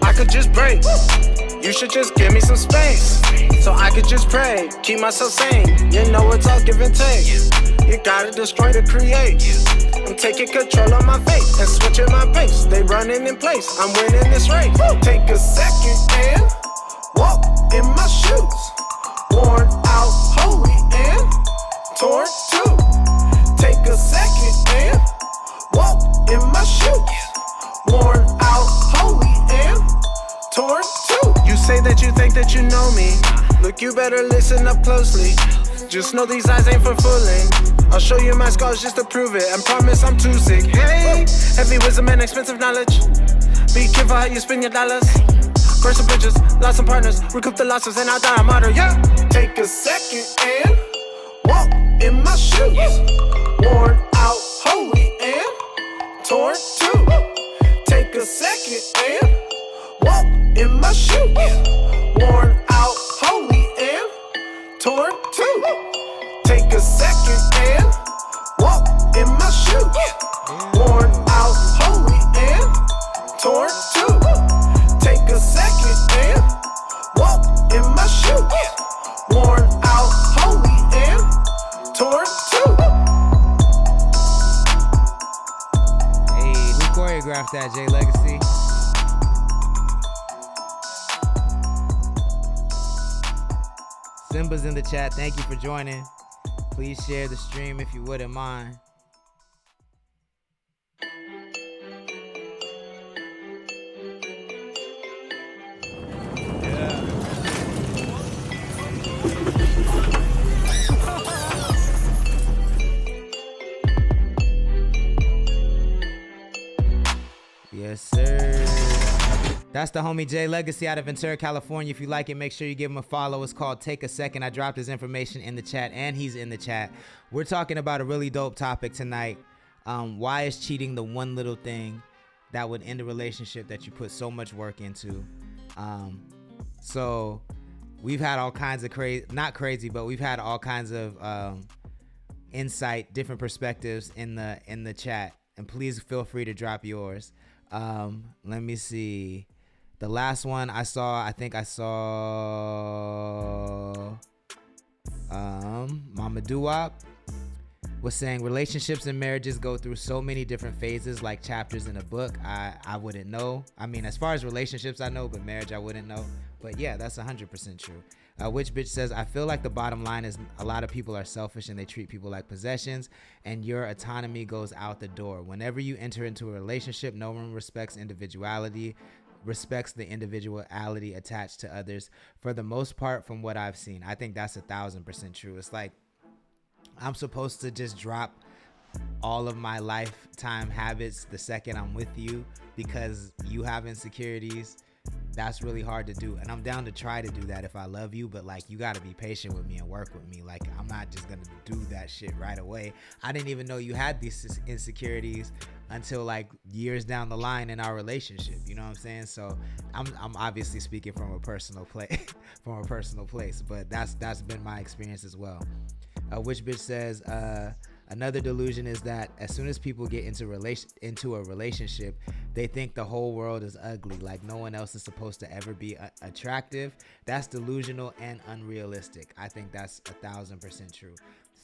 I could just break. You should just give me some space, so I could just pray, keep myself sane. You know it's all give and take. You gotta destroy to create. I'm taking control of my fate and switching my pace. They running in place, I'm winning this race. Take a second and walk in my shoes. Worn out, holy and torn too. Take a second and walk in my shoes. Worn out, holy and torn too. You say that you think that you know me. Look, you better listen up closely. Just know these eyes ain't for fooling. I'll show you my scars just to prove it, and promise I'm too sick. Hey, heavy wisdom and expensive knowledge. Be careful how you spend your dollars. Burn some bridges, lost some partners. Recoup the losses and I'll die a martyr, yeah. Take a second and walk in my shoes. Worn out, holy and torn too. Take a second and walk in my shoes. Worn out, holy and torn too. Take a second and walk in my shoes. Worn out, holy and torn too. Take a second and walk in my shoes. Worn out, holy and torn too. Hey, who choreographed that, Jay Legacy? Simba's in the chat. Thank you for joining. Please share the stream if you wouldn't mind. Yes, sir. That's the homie Jay Legacy out of Ventura, California. If you like it, make sure you give him a follow. It's called Take a Second. I dropped his information in the chat, and he's in the chat. We're talking about a really dope topic tonight. Why is cheating the one little thing that would end a relationship that you put so much work into? So we've had all kinds of we've had all kinds of insight, different perspectives in the chat. And please feel free to drop yours. Let me see. The last one I saw Mama Duwop was saying relationships and marriages go through so many different phases, like chapters in a book. I wouldn't know. I mean, as far as relationships, I know, but marriage, I wouldn't know. But yeah, that's 100% true. Which bitch says, I feel like the bottom line is a lot of people are selfish and they treat people like possessions, and your autonomy goes out the door. Whenever you enter into a relationship, no one respects the individuality attached to others for the most part, from what I've seen. I think that's 1,000% true. It's like I'm supposed to just drop all of my lifetime habits the second I'm with you because you have insecurities. That's really hard to do, and I'm down to try to do that if I love you, but like, you got to be patient with me and work with me. Like, I'm not just gonna do that shit right away. I didn't even know you had these insecurities until like years down the line in our relationship, you know what I'm saying? So I'm obviously speaking from a personal place but that's been my experience as well. Which bitch says, another delusion is that as soon as people get into a relationship, they think the whole world is ugly, like no one else is supposed to ever be attractive. That's delusional and unrealistic. I think that's 1,000% true.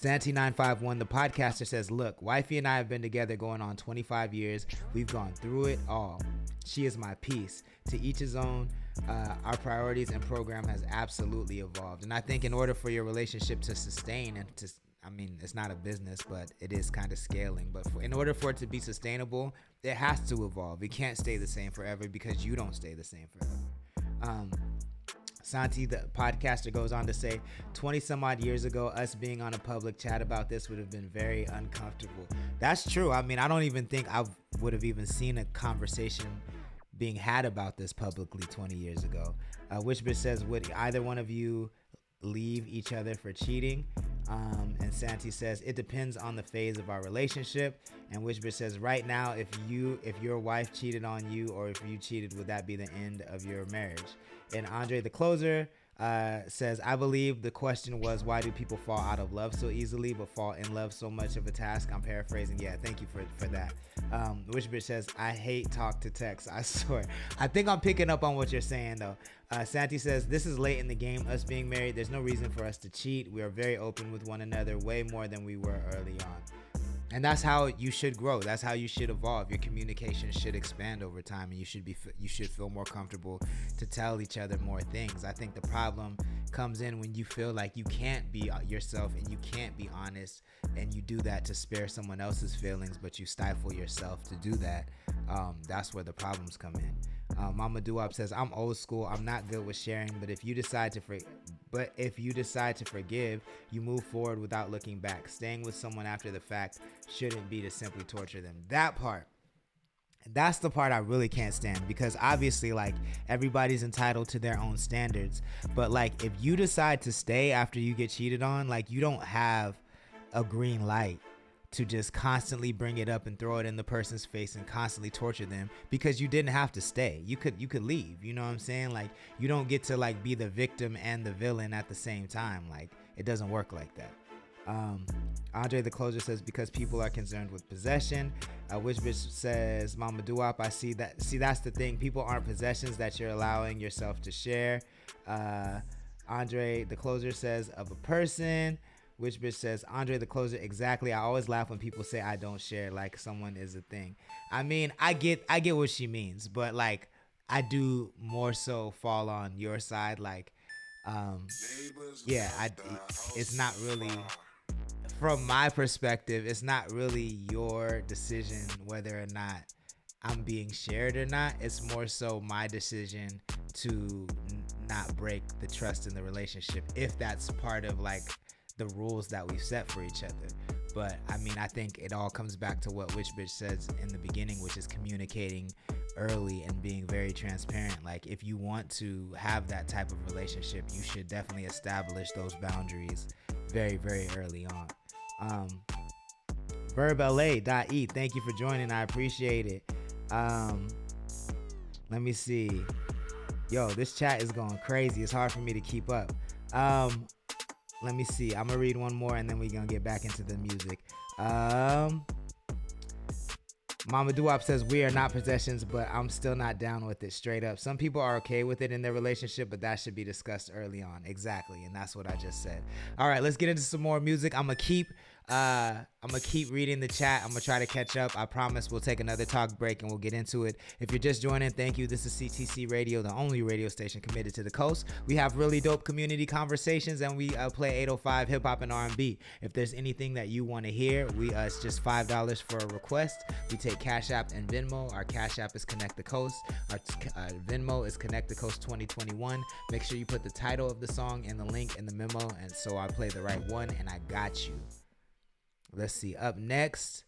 Santi951, the podcaster, says, look, wifey and I have been together going on 25 years. We've gone through it all. She is my peace. To each his own. Our priorities and program has absolutely evolved. And I think in order for your relationship to sustain and to I mean, it's not a business, but it is kind of scaling. But in order for it to be sustainable, it has to evolve. It can't stay the same forever because you don't stay the same forever. Santi, the podcaster, goes on to say, 20 some odd years ago, us being on a public chat about this would have been very uncomfortable. That's true. I mean, I don't even think I would have even seen a conversation being had about this publicly 20 years ago. Wishbitch says, would either one of you leave each other for cheating? And Santi says, it depends on the phase of our relationship. And Wishbitch says, right now, if your wife cheated on you, or if you cheated, would that be the end of your marriage? And Andre the Closer says, I believe the question was, why do people fall out of love so easily but fall in love so much of a task? I'm paraphrasing. Yeah, thank you for that. Wishbitch says, I hate talk to text. I swear. I think I'm picking up on what you're saying, though. Santi says, this is late in the game, us being married. There's no reason for us to cheat. We are very open with one another, way more than we were early on. And that's how you should grow. That's how you should evolve. Your communication should expand over time, and you should feel more comfortable to tell each other more things. I think the problem comes in when you feel like you can't be yourself and you can't be honest, and you do that to spare someone else's feelings, but you stifle yourself to do that. That's where the problems come in. Mama Duop says, I'm old school. I'm not good with sharing, but if you decide to forgive, you move forward without looking back. Staying with someone after the fact shouldn't be to simply torture them. That's the part I really can't stand, because obviously, like, everybody's entitled to their own standards, but like, if you decide to stay after you get cheated on, like, you don't have a green light to just constantly bring it up and throw it in the person's face and constantly torture them, because you didn't have to stay. You could leave, you know what I'm saying? Like, you don't get to like be the victim and the villain at the same time. Like, it doesn't work like that. Andre the Closer says, because people are concerned with possession. Wishbitch says, Mama Duop, I see that. See, that's the thing. People aren't possessions that you're allowing yourself to share. Andre the Closer says, of a person. Wishbitch says, Andre the Closer, exactly. I always laugh when people say I don't share, like someone is a thing. I mean, I get what she means, but like, I do more so fall on your side. Like, it's not really, from my perspective, it's not really your decision whether or not I'm being shared or not. It's more so my decision to not break the trust in the relationship, if that's part of like the rules that we've set for each other. But I mean, I think it all comes back to what Wishbitch says in the beginning, which is communicating early and being very transparent. Like, if you want to have that type of relationship, you should definitely establish those boundaries very, very early on. VerbLA.E, thank you for joining. I appreciate it. Let me see. Yo, this chat is going crazy. It's hard for me to keep up. Let me see. I'm going to read one more and then we're going to get back into the music. Mama Duop says, we are not possessions, but I'm still not down with it, straight up. Some people are okay with it in their relationship, but that should be discussed early on. Exactly. And that's what I just said. All right, let's get into some more music. I'm going to keep reading the chat. I'm going to try to catch up. I promise we'll take another talk break and we'll get into it. If you're just joining, thank you. This is CTC Radio, the only radio station committed to the coast. We have really dope community conversations, and we play 805 hip hop and R&B. If there's anything that you want to hear, it's just $5 for a request. We take Cash App and Venmo. Our Cash App is Connect the Coast. Our Venmo is Connect the Coast 2021. Make sure you put the title of the song and the link in the memo, and so I play the right one, and I got you. Let's see. Up next,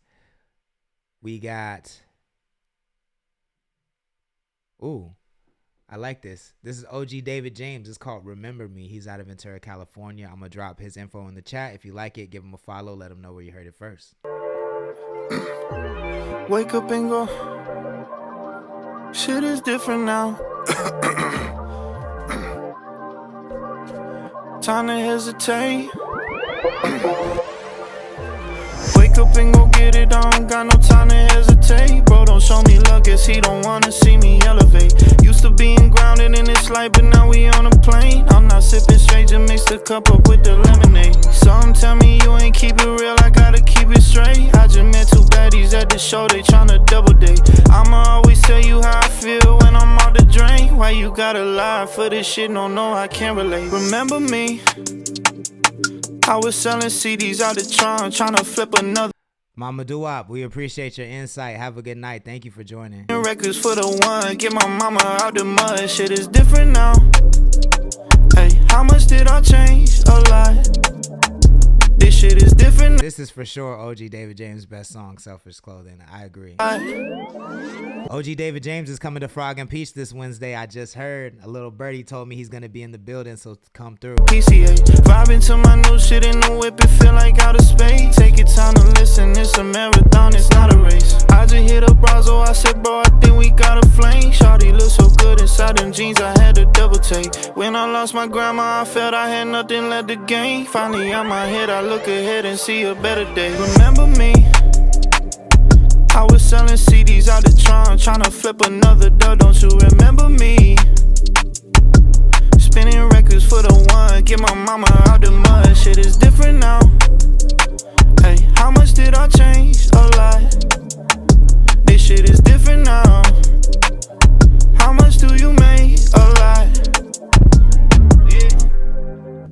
we got... Ooh, I like this. This is OG David James. It's called Remember Me. He's out of Ventura, California. I'm going to drop his info in the chat. If you like it, give him a follow. Let him know where you heard it first. Wake up and go. Shit is different now. Time to hesitate. Wake up and go get it, I don't got no time to hesitate. Bro, don't show me love, guess he don't wanna see me elevate. Used to being grounded in this life, but now we on a plane. I'm not sipping straight, just mix the cup up with the lemonade. Some tell me you ain't keep it real, I gotta keep it straight. I just met two baddies at the show, they tryna double date. I'ma always tell you how I feel when I'm out the drain. Why you gotta lie for this shit? No, I can't relate. Remember me, I was selling CDs out of Tron, trying to flip another. Mama Duop, we appreciate your insight. Have a good night. Thank you for joining. Records for the one, get my mama out the mud. Shit is different now. Hey, how much did I change? A lot. This shit is different. This is for sure OG David James' best song, Selfish Clothing. I agree. OG David James is coming to Frog and Peach this Wednesday. I just heard. A little birdie told me he's going to be in the building, so come through. PCA, vibing to my new shit in the whip, it feel like outer space. Take your time to listen, it's a marathon, it's not a race. I just hit up Brazo, I said, bro, I think we got a flame. Shawty look so good inside them jeans, I had to double take. When I lost my grandma, I felt I had nothing left to gain. Finally out my head, I look ahead and see a better day. Remember me? I was selling CDs out of Tron, trying to flip another door, don't you remember me? Spinning records for the one, get my mama out the mud. Shit is different now. Hey, how much did I change? A lot. This shit is different now. How much do you make? A lot.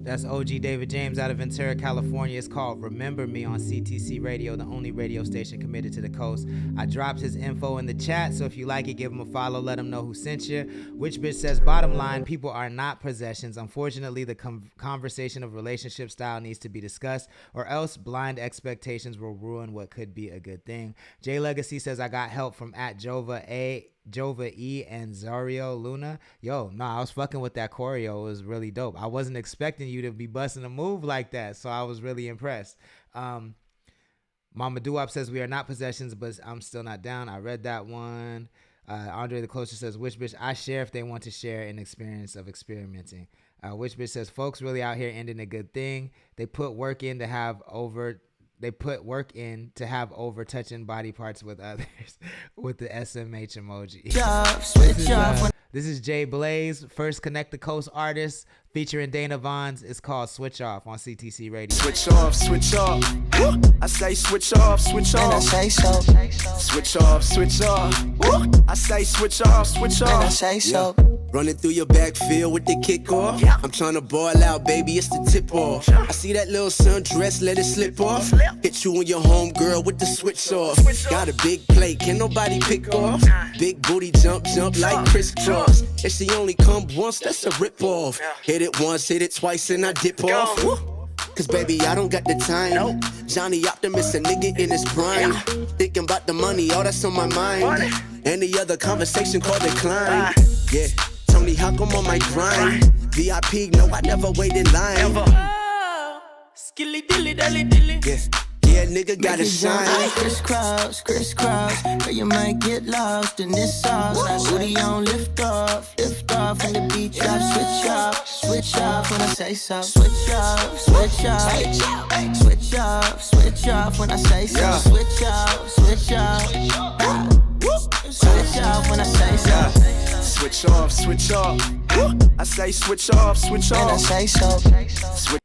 That's OG David James out of Ventura, California. It's called Remember Me on CTC Radio, the only radio station committed to the coast. I dropped his info in the chat, so if you like it, give him a follow. Let him know who sent you. Which bitch says, bottom line, people are not possessions. Unfortunately, the conversation of relationship style needs to be discussed, or else blind expectations will ruin what could be a good thing. J Legacy says, I got help from @Jova E and Zario Luna. Yo, no, I was fucking with that choreo. It was really dope. I wasn't expecting you to be busting a move like that, so I was really impressed. Mama Duop says, we are not possessions, but I'm still not down. I read that one. Andre the Closer says, which bitch I share if they want to share an experience of experimenting. Which bitch says, folks really out here ending a good thing. They put work in to have over touching body parts with others with the SMH emoji. This is Jay Blaze, first Connect the Coast artist featuring Dana Vons. It's called Switch Off on CTC Radio. Switch off, switch off. I say switch off, switch off. And I say so. Switch off, switch off. I say switch off, switch off. And I say so. Yeah. Running through your backfield with the kickoff. Yeah. I'm trying to ball out, baby, it's the tip off. I see that little sundress, let it slip off. Hit you and your homegirl with the switch off. Got a big plate, can nobody pick off? Big booty jump like crisscross. If she only come once, that's a rip off. Hit it once, hit it twice, and I dip off. Cause baby, I don't got the time. Johnny Optimist, a nigga in his prime. Thinking about the money, all that's on my mind. Any other conversation called decline. Yeah, Tony Hawk, I'm on my grind. VIP, no, I never wait in line. Skilly dilly dilly dilly. Yeah, nigga gotta shine. Crisscross, crisscross. Or you might get lost in this sauce. Booty on lift off when the beat drop. Switch off when I say so. Switch off, switch off. Switch off, switch off when I say so. Switch off, switch off. Switch off when I say so. Switch off, switch off. I say switch off, switch off. And I say so.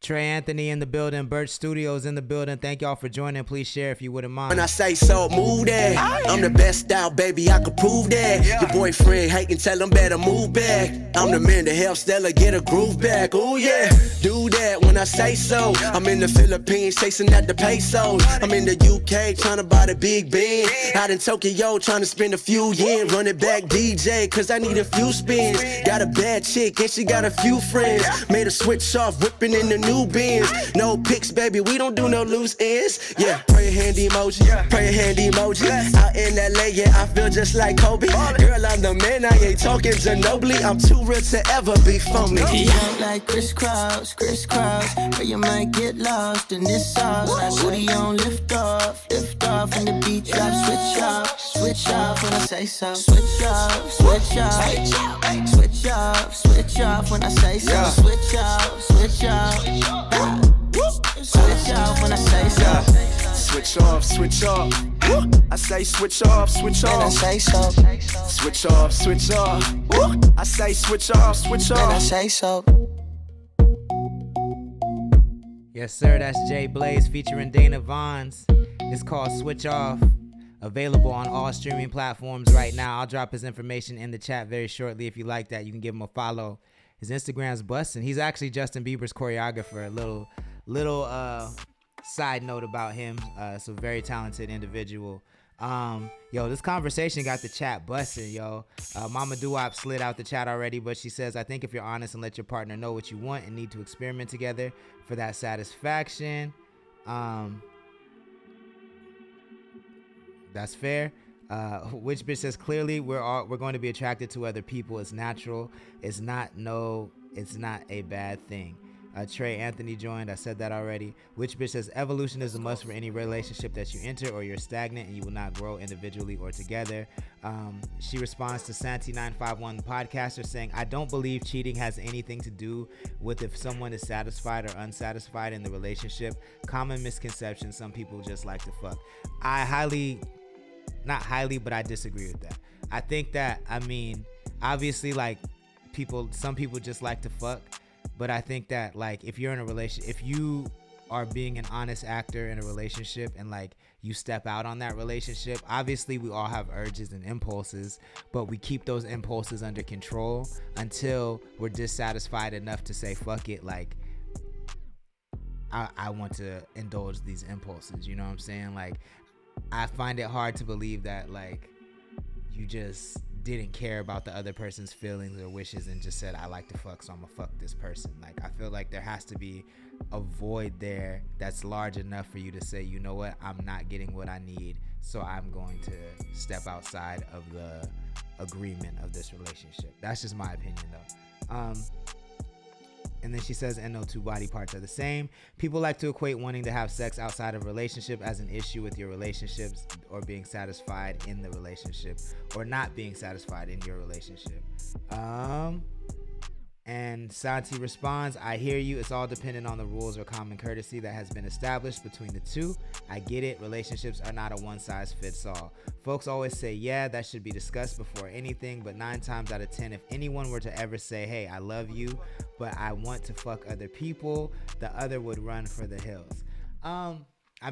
Trey Anthony in the building, Birch Studios in the building. Thank y'all for joining. Please share if you wouldn't mind. When I say so, move that. I'm the best out, baby, I can prove that. Your boyfriend hating, tell him better move back. I'm the man that helps Stella get a groove back. Oh yeah, do that when I say so. I'm in the Philippines chasing at the pesos. I'm in the UK trying to buy the Big Ben. Out in Tokyo trying to spend a few yen. Run it back DJ, cause I need a few spins. Got a bad chick and she got a few friends. Made a switch off, whipping in the new Benz. No pics, baby, we don't do no loose ends. Yeah, pray a hand emoji, pray a hand emoji. Out in LA, yeah, I feel just like Kobe. Girl, I'm the man, I ain't talking Ginobili. I'm too real to ever be phony. Jump like crisscross, crisscross. But you might get lost in this sauce. Booty on lift off when the beat drop. Switch off when I say so. Switch off, switch off. Switch off, switch off when I say so. Switch off, switch off. Switch off when I say so. Switch off, switch off. I say switch off, switch off. And I say so. Switch off, switch off. I say switch off, switch off. And I say so. Yes, sir, that's Jay Blaze featuring Dana Vons. It's called Switch Off. Available on all streaming platforms right now. I'll drop his information in the chat very shortly. If you like that, you can give him a follow. His Instagram's busting. He's actually Justin Bieber's choreographer. A little side note about him. It's a very talented individual. Yo, this conversation got the chat busting, yo. Mama Doo-Wop slid out the chat already, but she says, I think if you're honest and let your partner know what you want and need to experiment together for that satisfaction, that's fair. Which bitch says, clearly we're going to be attracted to other people. It's natural. It's not a bad thing. Trey Anthony joined. I said that already. Which bitch says, evolution is a must for any relationship that you enter, or you're stagnant and you will not grow individually or together. She responds to Santi951, the podcaster, saying, I don't believe cheating has anything to do with if someone is satisfied or unsatisfied in the relationship. Common misconception. Some people just like to fuck. Not highly, but I disagree with that. I think that, I mean, obviously, like, some people just like to fuck. But I think that, like, if you're in a relationship, if you are being an honest actor in a relationship and, like, you step out on that relationship, obviously we all have urges and impulses, but we keep those impulses under control until we're dissatisfied enough to say, fuck it, like, I want to indulge these impulses, you know what I'm saying? Like, I find it hard to believe that, like, you just didn't care about the other person's feelings or wishes and just said, I like to fuck, so I'm gonna fuck this person. Like, I feel like there has to be a void there that's large enough for you to say, you know what, I'm not getting what I need, so I'm going to step outside of the agreement of this relationship. That's just my opinion, though. And then she says, and no two body parts are the same. People like to equate wanting to have sex outside of a relationship as an issue with your relationships, or being satisfied in the relationship, or not being satisfied in your relationship. And Santi responds, I hear you. It's all dependent on the rules or common courtesy that has been established between the two. I get it. Relationships are not a one size fits all. Folks always say, yeah, that should be discussed before anything. But 9 times out of 10, if anyone were to ever say, hey, I love you, but I want to fuck other people, the other would run for the hills. I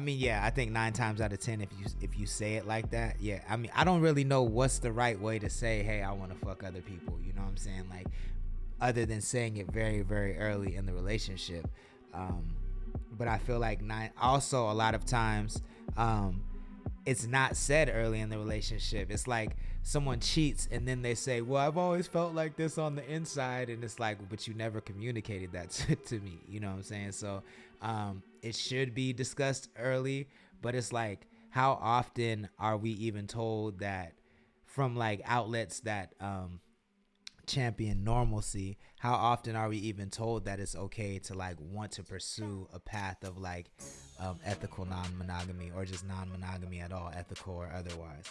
mean, yeah, I think 9 times out of 10, if you say it like that, yeah. I mean, I don't really know what's the right way to say, hey, I want to fuck other people. You know what I'm saying? Like, other than saying it very, very early in the relationship. But I feel like also a lot of times it's not said early in the relationship. It's like someone cheats and then they say, well, I've always felt like this on the inside. And it's like, but you never communicated that to me. You know what I'm saying? So it should be discussed early, but it's like, how often are we even told that from like outlets that champion normalcy? How often are we even told that it's okay to like want to pursue a path of like ethical non-monogamy, or just non-monogamy at all, ethical or otherwise?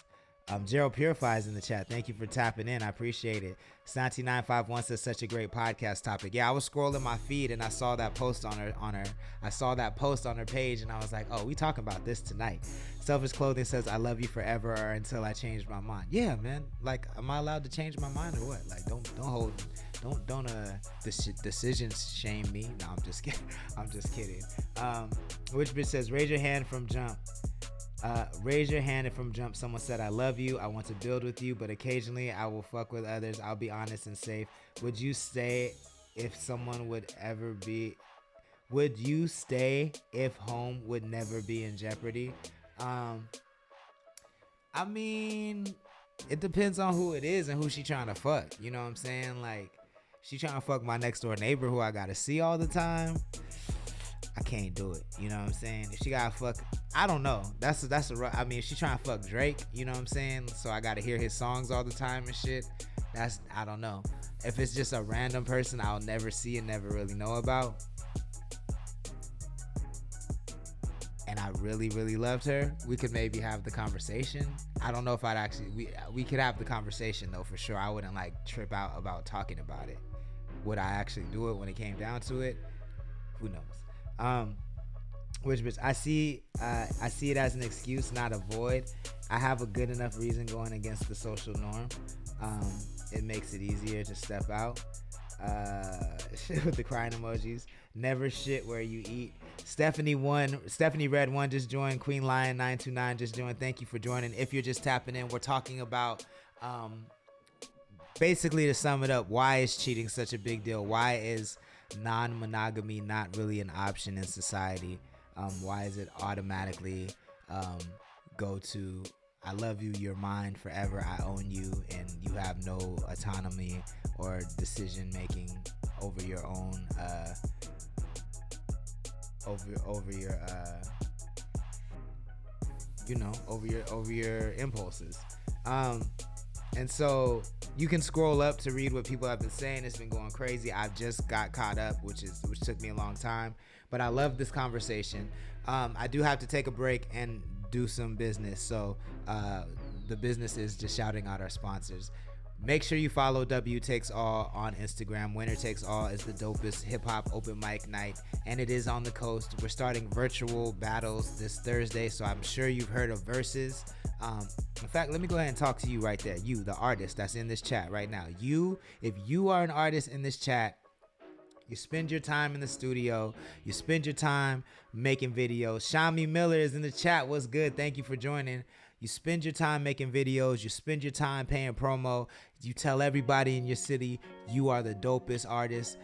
Gerald Purifies in the chat. Thank you for tapping in. I appreciate it. Santi951 says, such a great podcast topic. Yeah, I was scrolling my feed and I saw that post on her page, and I was like, oh, we talking about this tonight. Selfish Clothing says, I love you forever or until I change my mind. Yeah, man. Like, am I allowed to change my mind or what? Like, don't decisions shame me. No, I'm just kidding. Which bitch says, raise your hand from jump. Raise your hand if from jump someone said, I love you, I want to build with you, but occasionally I will fuck with others. I'll be honest and safe. Would you stay if someone would ever be... Would you stay if home would never be in jeopardy? I mean, it depends on who it is and who she trying to fuck. You know what I'm saying? Like, she trying to fuck my next door neighbor who I gotta see all the time, I can't do it. You know what I'm saying? If she gotta fuck, I don't know. I mean, if she trying to fuck Drake, you know what I'm saying? So I gotta hear his songs all the time and shit. I don't know. If it's just a random person I'll never see and never really know about, and I really, really loved her, we could maybe have the conversation. I don't know if I'd actually, we could have the conversation though, for sure. I wouldn't like trip out about talking about it. Would I actually do it when it came down to it? Who knows? Which bitch, I see it as an excuse, not a void. I have a good enough reason going against the social norm. It makes it easier to step out. With the crying emojis. Never shit where you eat. Stephanie Red 1 just joined. Queen Lion 929 just joined. Thank you for joining. If you're just tapping in, we're talking about basically, to sum it up, why is cheating such a big deal? Why is non-monogamy not really an option in society? Why is it automatically go to I love you, you're mine forever, I own you, and you have no autonomy or decision making over your own over your impulses. And so you can scroll up to read what people have been saying. It's been going crazy. I've just got caught up, which took me a long time, but I love this conversation. I do have to take a break and do some business. So the business is just shouting out our sponsors. Make sure you follow W Takes All on Instagram. Winner Takes All is the dopest hip-hop open mic night, and it is on the coast. We're starting virtual battles this Thursday, so I'm sure you've heard of Versus. In fact, let me go ahead and talk to you right there. You, the artist that's in this chat right now. If you are an artist in this chat, you spend your time in the studio, you spend your time making videos. Shami Miller is in the chat. What's good? Thank you for joining. You spend your time making videos, you spend your time paying promo, you tell everybody in your city you are the dopest artist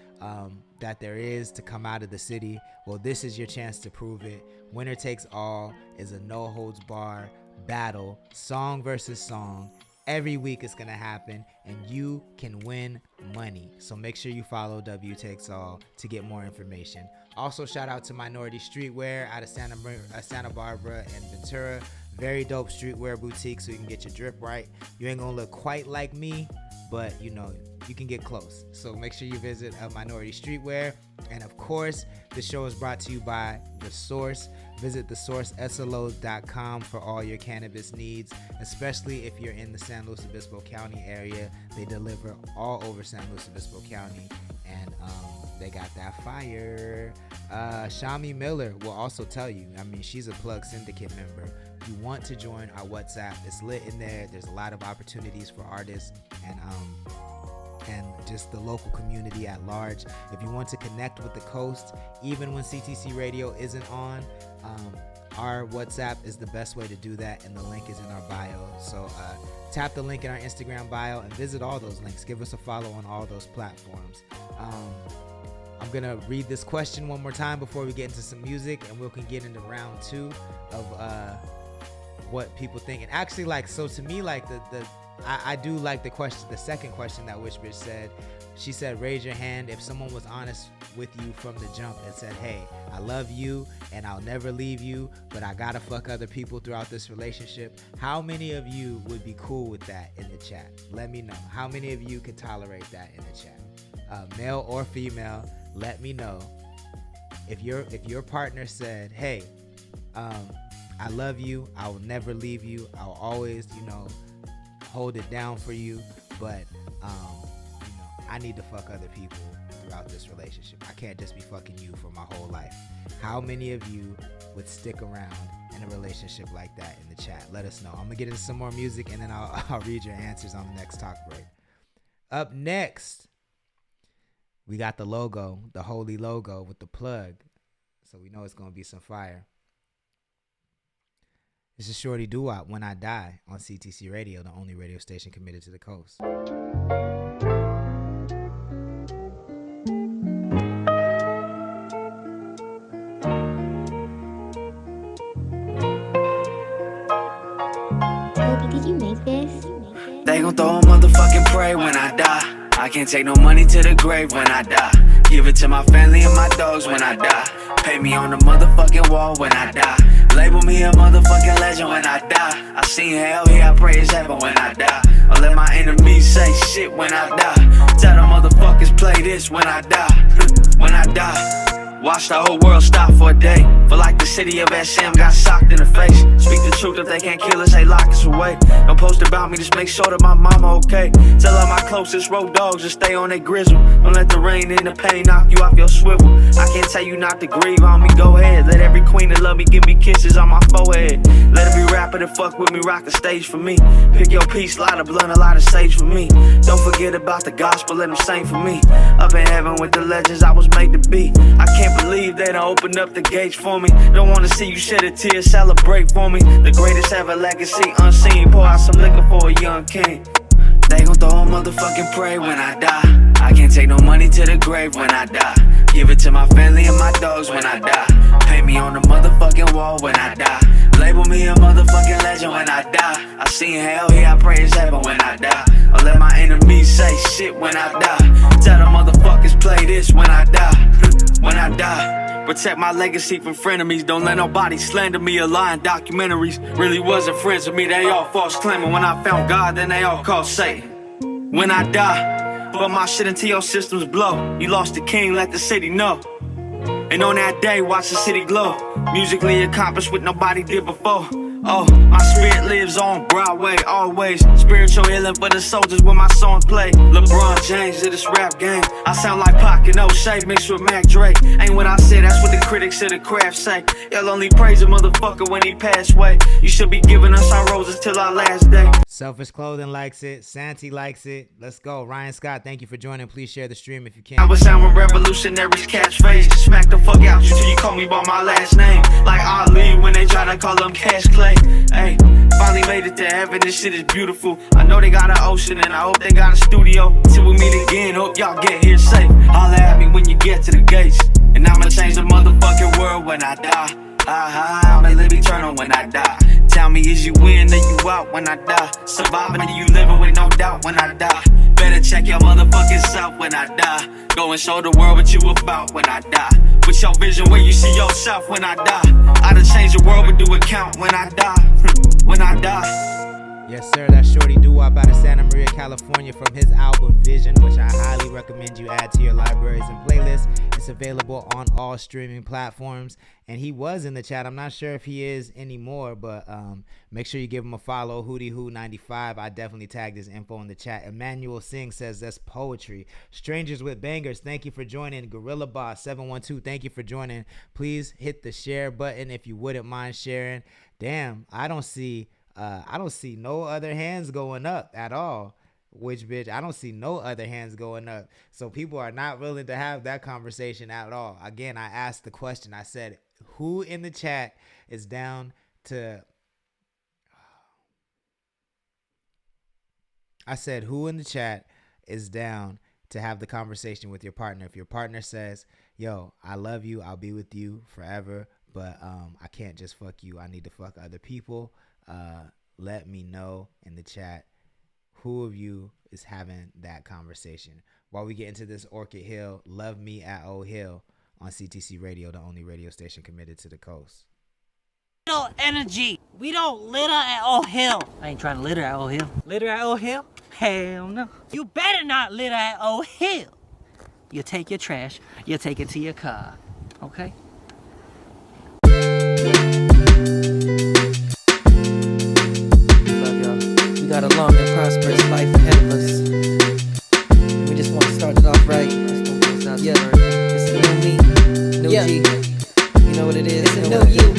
that there is to come out of the city. Well, this is your chance to prove it. Winner Takes All is a no holds bar battle, song versus song. Every week it's gonna happen, and you can win money. So make sure you follow W Takes All to get more information. Also, shout out to Minority Streetwear out of Santa Barbara and Ventura. Very dope streetwear boutique, so you can get your drip right. You ain't gonna look quite like me, but you know, you can get close. So make sure you visit Minority Streetwear. And of course, the show is brought to you by The Source. Visit thesourceslo.com for all your cannabis needs, especially if you're in the San Luis Obispo County area. They deliver all over San Luis Obispo County, and they got that fire. Shami Miller will also tell you, I mean, she's a Plug Syndicate member. You want to join our WhatsApp. It's lit in there. There's a lot of opportunities for artists and just the local community at large. If you want to connect with the coast, even when CTC Radio isn't on, our WhatsApp is the best way to do that, and the link is in our bio. So tap the link in our Instagram bio and visit all those links. Give us a follow on all those platforms. I'm gonna read this question one more time before we get into some music, and we can get into round 2 of what people think. And actually, like, so to me, like I do like the question, the second question that Witch Bitch said. She said, raise your hand if someone was honest with you from the jump and said, hey, I love you and I'll never leave you, but I gotta fuck other people throughout this relationship. How many of you would be cool with that in the chat? Let me know. How many of you could tolerate that in the chat? Male or female, let me know. If your partner said, hey, I love you, I will never leave you, I'll always, hold it down for you, but I need to fuck other people throughout this relationship. I can't just be fucking you for my whole life. How many of you would stick around in a relationship like that in the chat? Let us know. I'm gonna get into some more music, and then I'll read your answers on the next talk break. Up next, we got the logo, the holy logo with the plug, so we know it's gonna be some fire. This is Shorty Doo-Wop, When I Die, on CTC Radio, the only radio station committed to the coast. Did you make this? They gon' throw a motherfucking parade when I die. I can't take no money to the grave when I die. Give it to my family and my dogs when I die. Pay me on the motherfucking wall when I die. Label me a motherfucking legend when I die. I seen hell, yeah, I praise heaven when I die. I let my enemies say shit when I die. Tell the motherfuckers play this when I die. When I die. Watch the whole world stop for a day. Feel like the city of SM got socked in the face. Speak the truth, if they can't kill us, they lock us away. Don't post about me, just make sure that my mama okay. Tell all my closest road dogs to stay on their grizzle. Don't let the rain and the pain knock you off your swivel. I can't tell you not to grieve on me, go ahead. Let every queen that love me give me kisses on my forehead. Let every rapper that fuck with me rock the stage for me. Pick your piece, a lot of blunt, a lot of sage for me. Don't forget about the gospel, let them sing for me. Up in heaven with the legends I was made to be. I can't believe they done opened up the gates for me. Don't wanna see you shed a tear, celebrate for me. The greatest ever legacy unseen. Pour out some liquor for a young king. They gon' throw a motherfucking parade when I die. I can't take no money to the grave when I die. Give it to my family and my dogs when I die. Paint me on the motherfucking wall when I die. Label me a motherfucking legend when I die. I seen hell, yeah, I pray it's heaven when I die. Or let my enemies say shit when I die. Tell the motherfuckers play this when I die. When I die. Protect my legacy from frenemies. Don't let nobody slander me or lie in documentaries. Really wasn't friends with me, they all false claiming. When I found God, then they all called Satan. When I die, put my shit into your systems blow. You lost the king, let the city know. And on that day, watch the city glow. Musically accomplished what nobody did before. Oh, my spirit lives on Broadway, always. Spiritual healing for the soldiers when my songs play. LeBron James of this rap game. I sound like Pac and O'Shea mixed with Mac Drake. Ain't what I said, that's what the critics of the craft say. Y'all only praise a motherfucker when he passed away. You should be giving us our roses till our last day. Selfish Clothing likes it. Santi likes it. Let's go. Ryan Scott, thank you for joining. Please share the stream if you can. I was sounding revolutionary's catchphrase. Smack the fuck out you till you call me by my last name. Like Ali when they try to call him Cash Clay. Hey, finally made it to heaven. This shit is beautiful. I know they got an ocean and I hope they got a studio. Till we meet again, hope y'all get here safe. Holla at me when you get to the gates. And I'ma change the motherfucking world when I die. I'ma live eternal when I die. Tell me, is you in or you out when I die? Surviving or you living with no doubt when I die? Better check your motherfucking self when I die. Go and show the world what you about when I die. With your vision where you see yourself when I die. I done change the world but do it count when I die. When I die. Yes, sir. That's Shorty Doo-Wop out of Santa Maria, California from his album Vision, which I highly recommend you add to your libraries and playlists. It's available on all streaming platforms. And he was in the chat. I'm not sure if he is anymore, but make sure you give him a follow. Hootie-Hoo95. I definitely tagged his info in the chat. Emmanuel Singh says that's poetry. Strangers with Bangers, thank you for joining. Gorilla Boss 712, thank you for joining. Please hit the share button if you wouldn't mind sharing. Damn, I don't see no other hands going up at all. Which bitch, I don't see no other hands going up. So people are not willing to have that conversation at all. Again, I asked the question. I said, who in the chat is down to... I said, who in the chat is down to have the conversation with your partner? If your partner says, yo, I love you, I'll be with you forever, but I can't just fuck you. I need to fuck other people. Let me know in the chat who of you is having that conversation. While we get into this Orchid Hill, Love Me at Old Hill on CTC Radio, the only radio station committed to the coast. Little energy. We don't litter at Old Hill. I ain't trying to litter at Old Hill. Litter at Old Hill? Hell no. You better not litter at Old Hill. You take your trash, you take it to your car. Okay? Got a long and prosperous life ahead of us. We just want to start it off right. Yeah, it's a new me, new G. You know what it is. It's a new you.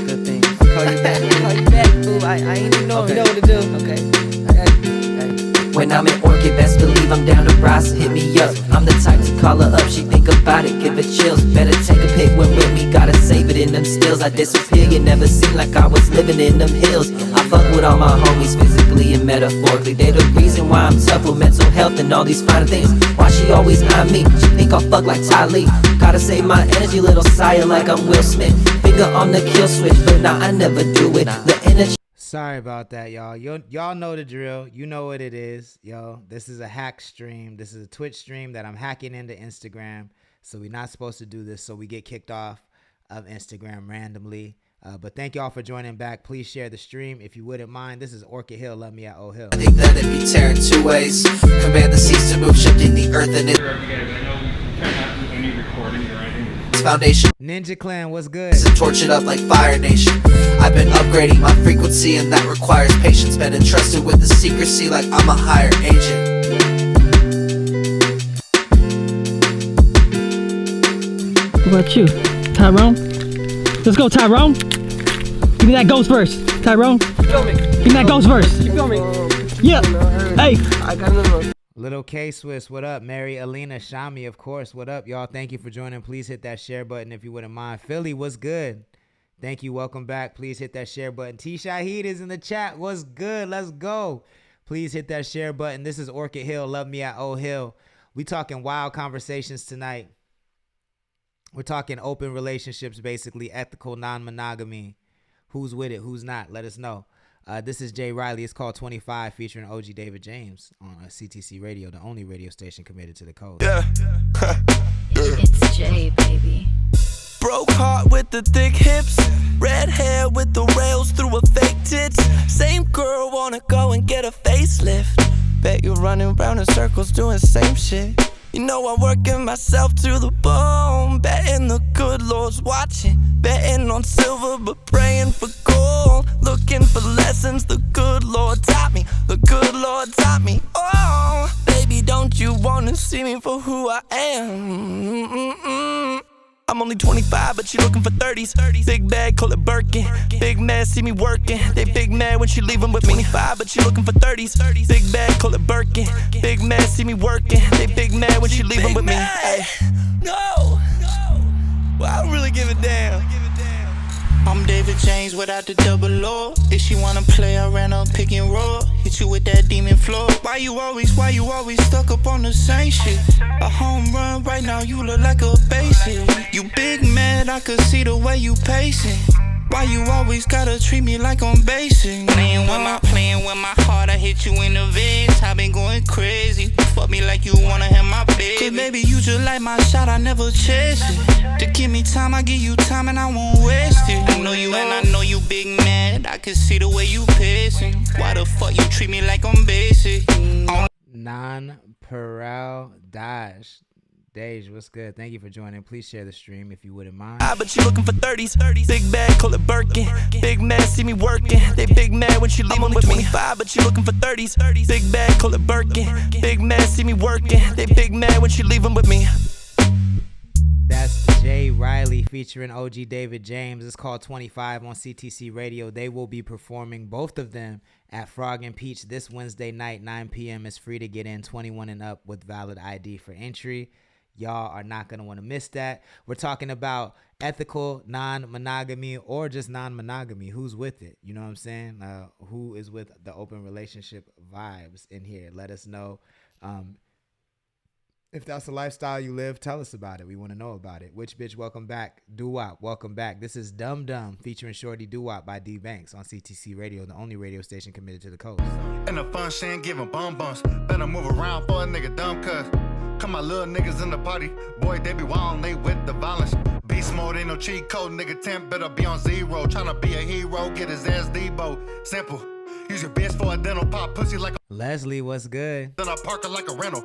Good thing. I'll call you back. I'll call you back, boo. I ain't even know. Okay. You know what to do. Okay. When I'm in Orchid, best believe I'm down to rise, hit me up. I'm the type to call her up, she think about it, give it chills. Better take a pic when with me, gotta save it in them stills. I disappear, you never seem like I was living in them hills. I fuck with all my homies physically and metaphorically. They the reason why I'm tough with mental health and all these fine things. Why she always on me, she think I'll fuck like Ty Lee. Gotta save my energy, little sire, like I'm Will Smith. Finger on the kill switch, but nah, I never do it. The energy. Sorry about that, y'all. Y'all know the drill. You know what it is, yo. This is a hack stream. This is a Twitch stream that I'm hacking into Instagram. So we're not supposed to do this. So we get kicked off of Instagram randomly. But thank y'all for joining back. Please share the stream if you wouldn't mind. This is Orchid Hill. Love Me at Old Hill. I think that it'd be tearing two ways. Command the seas to move, shifting the earth and it. Foundation. Ninja Clan, what's good? Torch it up like Fire Nation. I've been upgrading my frequency and that requires patience. Been entrusted with the secrecy like I'm a higher agent. What about you, Tyrone? Let's go, Tyrone. Give me that ghost verse, Tyrone. Give me that ghost verse. You feel me? Yeah. Hey. I got another. Little K-Swiss, what up? Mary, Alina, Shami, of course, what up, y'all? Thank you for joining. Please hit that share button if you wouldn't mind. Philly, what's good? Thank you. Welcome back. Please hit that share button. T. Shahid is in the chat. What's good? Let's go. Please hit that share button. This is Orchid Hill. Love me at Old Hill. We talking wild conversations tonight. We're talking open relationships, basically ethical non-monogamy. Who's with it? Who's not? Let us know. This is Jay Riley. It's called 25, featuring OG David James on CTC Radio, the only radio station committed to the code. Yeah. It's Jay, baby. Broke heart with the thick hips, red hair with the rails through a fake tits. Same girl wanna go and get a facelift. Bet you're running round in circles doing same shit. You know I'm working myself to the bone, betting the good Lord's watching, betting on silver but praying for gold, looking for lessons the good Lord taught me, the good Lord taught me. Oh, baby, don't you wanna see me for who I am? I'm only 25, but she looking for 30s. Big bag, call it Birkin. Big man, see me working. They big mad when she leaving with me. 25, but she looking for 30s. Big bag, call it Birkin. Big man, see me working. They big mad when she leaving with me. Hey, no. Well, I don't really give a damn. I'm David James without the double O. If she wanna play, I ran up pick and roll. Hit you with that demon flow. Why you always stuck up on the same shit? A home run right now, you look like a basic. You big mad, I could see the way you pacing. Why you always gotta treat me like I'm basic? Playing with my heart, I hit you in the veins. I been going crazy. Fuck me like you wanna have my baby. Cause baby, you just like my shot, I never chased it. To give me time, I give you time and I won't waste it. I know you and I know you big mad. I can see the way you pacing. Why the fuck you treat me like I'm basic? Non-Peral Dash. Dage, what's good? Thank you for joining. Please share the stream if you wouldn't mind. But you looking for 30s. Big bag, call it Birkin. Big man, see me working. They big mad when she leaving with me. 25, but you looking for 30s. Big bag, call it Birkin. Big man, see me working. They big mad when she leaving with me. That's Jay Riley featuring OG David James. It's called 25 on CTC Radio. They will be performing, both of them, at Frog and Peach this Wednesday night, 9 p.m. It's free to get in, 21 and up with valid ID for entry. Y'all are not going to want to miss that. We're talking about ethical non-monogamy or just non-monogamy. Who's with it? You know what I'm saying? Who is with the open relationship vibes in here? Let us know. If that's a lifestyle you live, tell us about it. We want to know about it. Which bitch, welcome back. Doo-Wop, welcome back. This is Dum Dum featuring Shorty Doo-Wop by D Banks on CTC Radio, the only radio station committed to the coast. And the fun shit ain't giving bum bumps. Better move around for a nigga dumb cuz. Come my little niggas in the party. Boy, they be wild, they with the violence. Beast mode ain't no cheat code. Nigga 10 better be on zero. Tryna be a hero, get his ass Debo. Simple. Use your bitch for a dental pop pussy like a Leslie, what's good? Then I park her like a rental.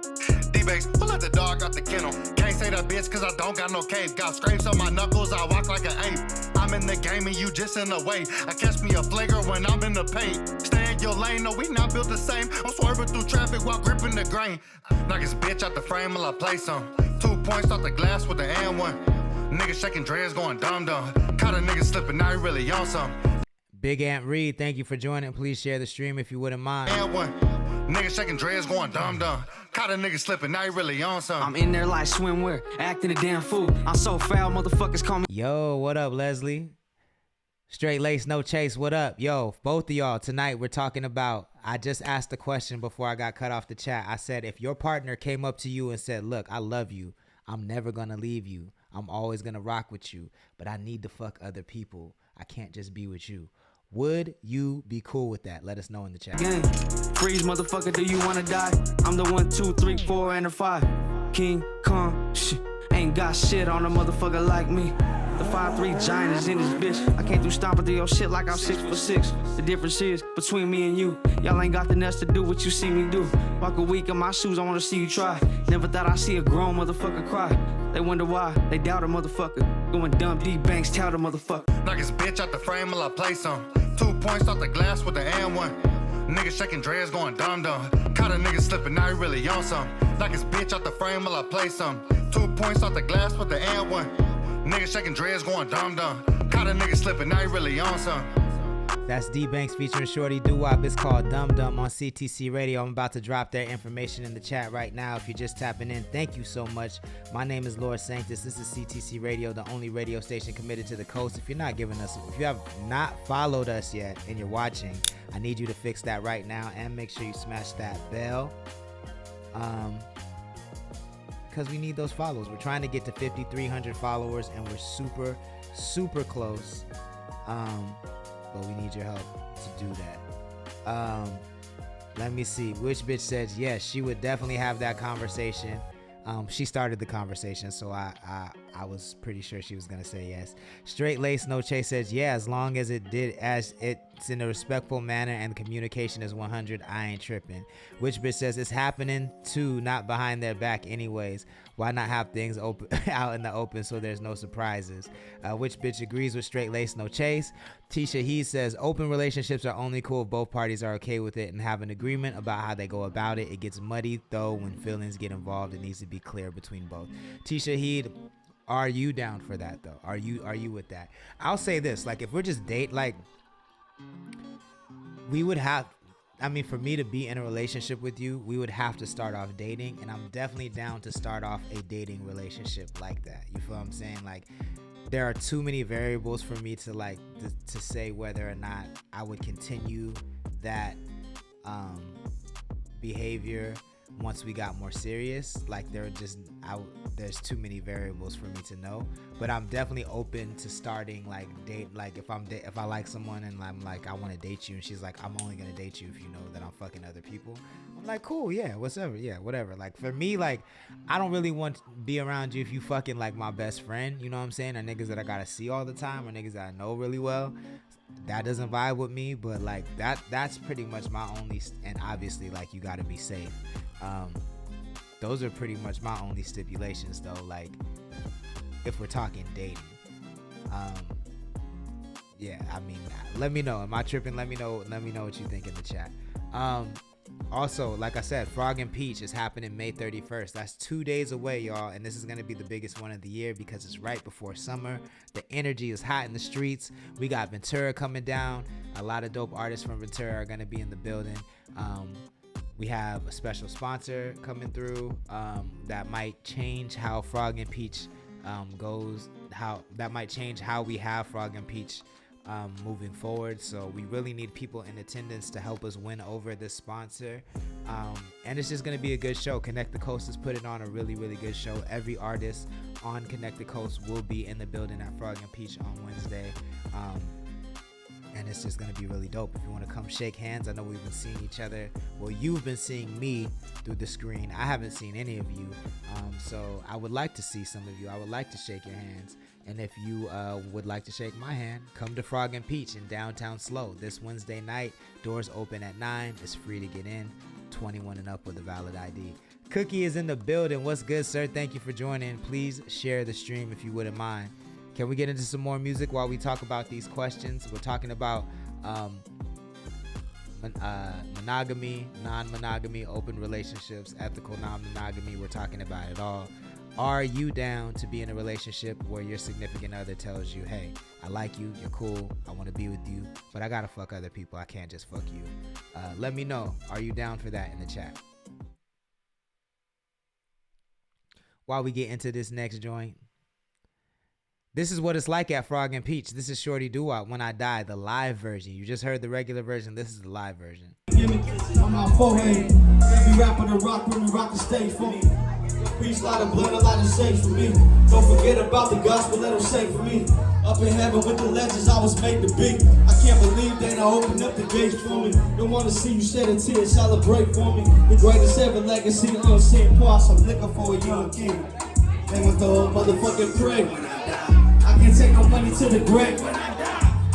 D-Banks, pull out the dog out the kennel. Can't say that bitch cause I don't got no cape. Got scrapes on my knuckles, I walk like an ape. I'm in the game and you just in the way. I catch me a flagrant when I'm in the paint. Stay in your lane, no we not built the same. I'm swerving through traffic while gripping the grain. Knock his bitch out the frame while I play some. 2 points off the glass with the N1. Nigga shaking dreads going dumb-dumb. Caught a nigga slipping, now he really on some. Big Ant Reed, thank you for joining. Please share the stream if you wouldn't mind. N1. Nigga shaking dreads going dumb-dumb. Caught a nigga slipping, now he really on something. I'm in there like swimwear, acting a damn fool. I'm so foul, motherfuckers call me. Yo, what up, Leslie? Straight Lace, No Chase, what up? Yo, both of y'all, tonight we're talking about, I just asked the question before I got cut off the chat. I said, if your partner came up to you and said, look, I love you. I'm never going to leave you. I'm always going to rock with you. But I need to fuck other people. I can't just be with you. Would you be cool with that? Let us know in the chat. Gang. Freeze, motherfucker, do you wanna die? I'm the 1, 2, 3, 4, and the 5. King Kong, shit. Ain't got shit on a motherfucker like me. The 5'3" giant is in this bitch. I came through stomping through your shit like I'm 6'6". The difference is between me and you. Y'all ain't got the nuts to do what you see me do. Walk a week in my shoes, I wanna see you try. Never thought I'd see a grown motherfucker cry. They wonder why, they doubt a motherfucker. Going dumb, D Banks, tout a motherfucker. Knock his bitch out the frame while I play some. 2 points off the glass with the N1. Nigga shaking dreads going dumb-dumb. Caught a nigga slipping, now he really on some. Knock his bitch out the frame while I play some. 2 points off the glass with the N1. Nigga shaking dreads going dumb-dumb. Caught a nigga slipping, now he really on some. That's D Banks featuring Shorty Doo-Wop. It's called Dum Dum on CTC Radio. I'm about to drop their information in the chat right now. If you're just tapping in, thank you so much. My name is Lord Sanctus. This is CTC Radio, the only radio station committed to the coast. If you have not followed us yet and you're watching, I need you to fix that right now and make sure you smash that bell. Because we need those follows. We're trying to get to 5,300 followers and we're super, super close. But we need your help to do that. Let me see. Which bitch says yes, she would definitely have that conversation. She started the conversation, so I was pretty sure she was gonna say yes. Straight Lace No Chase says yeah, as long as it's in a respectful manner and communication is 100, I ain't tripping. Which bitch says it's happening too, not behind their back anyways. Why not have things open out in the open so there's no surprises? Which bitch agrees with Straight Lace No Chase? Tisha He says open relationships are only cool if both parties are okay with it and have an agreement about how they go about it. It gets muddy though when feelings get involved. It needs to be clear between both. Tisha Heed, are you down for that though? Are you with that? I'll say this, like if we're just we would have, I mean, for me to be in a relationship with you, we would have to start off dating, and I'm definitely down to start off a dating relationship like that. You feel what I'm saying? Like, there are too many variables for me to to say whether or not I would continue that behavior once we got more serious. Like, there's too many variables for me to know. But I'm definitely open to starting if I like someone and I'm like, I want to date you, and she's like, I'm only gonna date you if you know that I'm fucking other people. I'm like, cool, yeah, whatever. Like, for me, like, I don't really want to be around you if you fucking like my best friend, you know what I'm saying, or niggas that I gotta see all the time, or niggas that I know really well. That doesn't vibe with me. But like that's pretty much my only, and obviously like you gotta be safe. Those are pretty much my only stipulations though, like if we're talking dating. Yeah, I mean, let me know. Am I tripping? Let me know what you think in the chat. Also, like I said, Frog and Peach is happening May 31st. That's 2 days away, y'all, and this is going to be the biggest one of the year because it's right before summer. The energy is hot in the streets. We got Ventura coming down. A lot of dope artists from Ventura are going to be in the building. We have a special sponsor coming through that might change how Frog and Peach goes. That might change how we have Frog and Peach moving forward. So we really need people in attendance to help us win over this sponsor. And it's just going to be a good show. Connect the Coast is putting on a really, really good show. Every artist on Connect the Coast will be in the building at Frog and Peach on Wednesday. And it's just going to be really dope. If you want to come shake hands, I know we've been seeing each other. Well, you've been seeing me through the screen. I haven't seen any of you. So I would like to see some of you. I would like to shake your hands. And if you would like to shake my hand, come to Frog and Peach in downtown Slow this Wednesday night. Doors open at 9. It's free to get in. 21 and up with a valid ID. Cookie is in the building. What's good, sir? Thank you for joining. Please share the stream if you wouldn't mind. Can we get into some more music while we talk about these questions? We're talking about monogamy, non-monogamy, open relationships, ethical non-monogamy. We're talking about it all. Are you down to be in a relationship where your significant other tells you, hey, I like you, you're cool, I want to be with you, but I gotta fuck other people, I can't just fuck you? Let me know. Are you down for that in the chat? While we get into this next joint, this is what it's like at Frog and Peach. This is Shorty Doo-Wop, When I Die, the live version. You just heard the regular version. This is the live version. On my forehead, every rapper to rock with me, rock the stage for me. Peace, lot of blood, a lot of safe for me. Don't forget about the gospel, let them say for me. Up in heaven with the legends, I was made to be. I can't believe they don't open up the gates for me. Don't want to see you shed a tear, celebrate for me. The greatest ever legacy, unseen part, some liquor for a young king. They want the whole motherfucking pray. I can't take no money to the grave.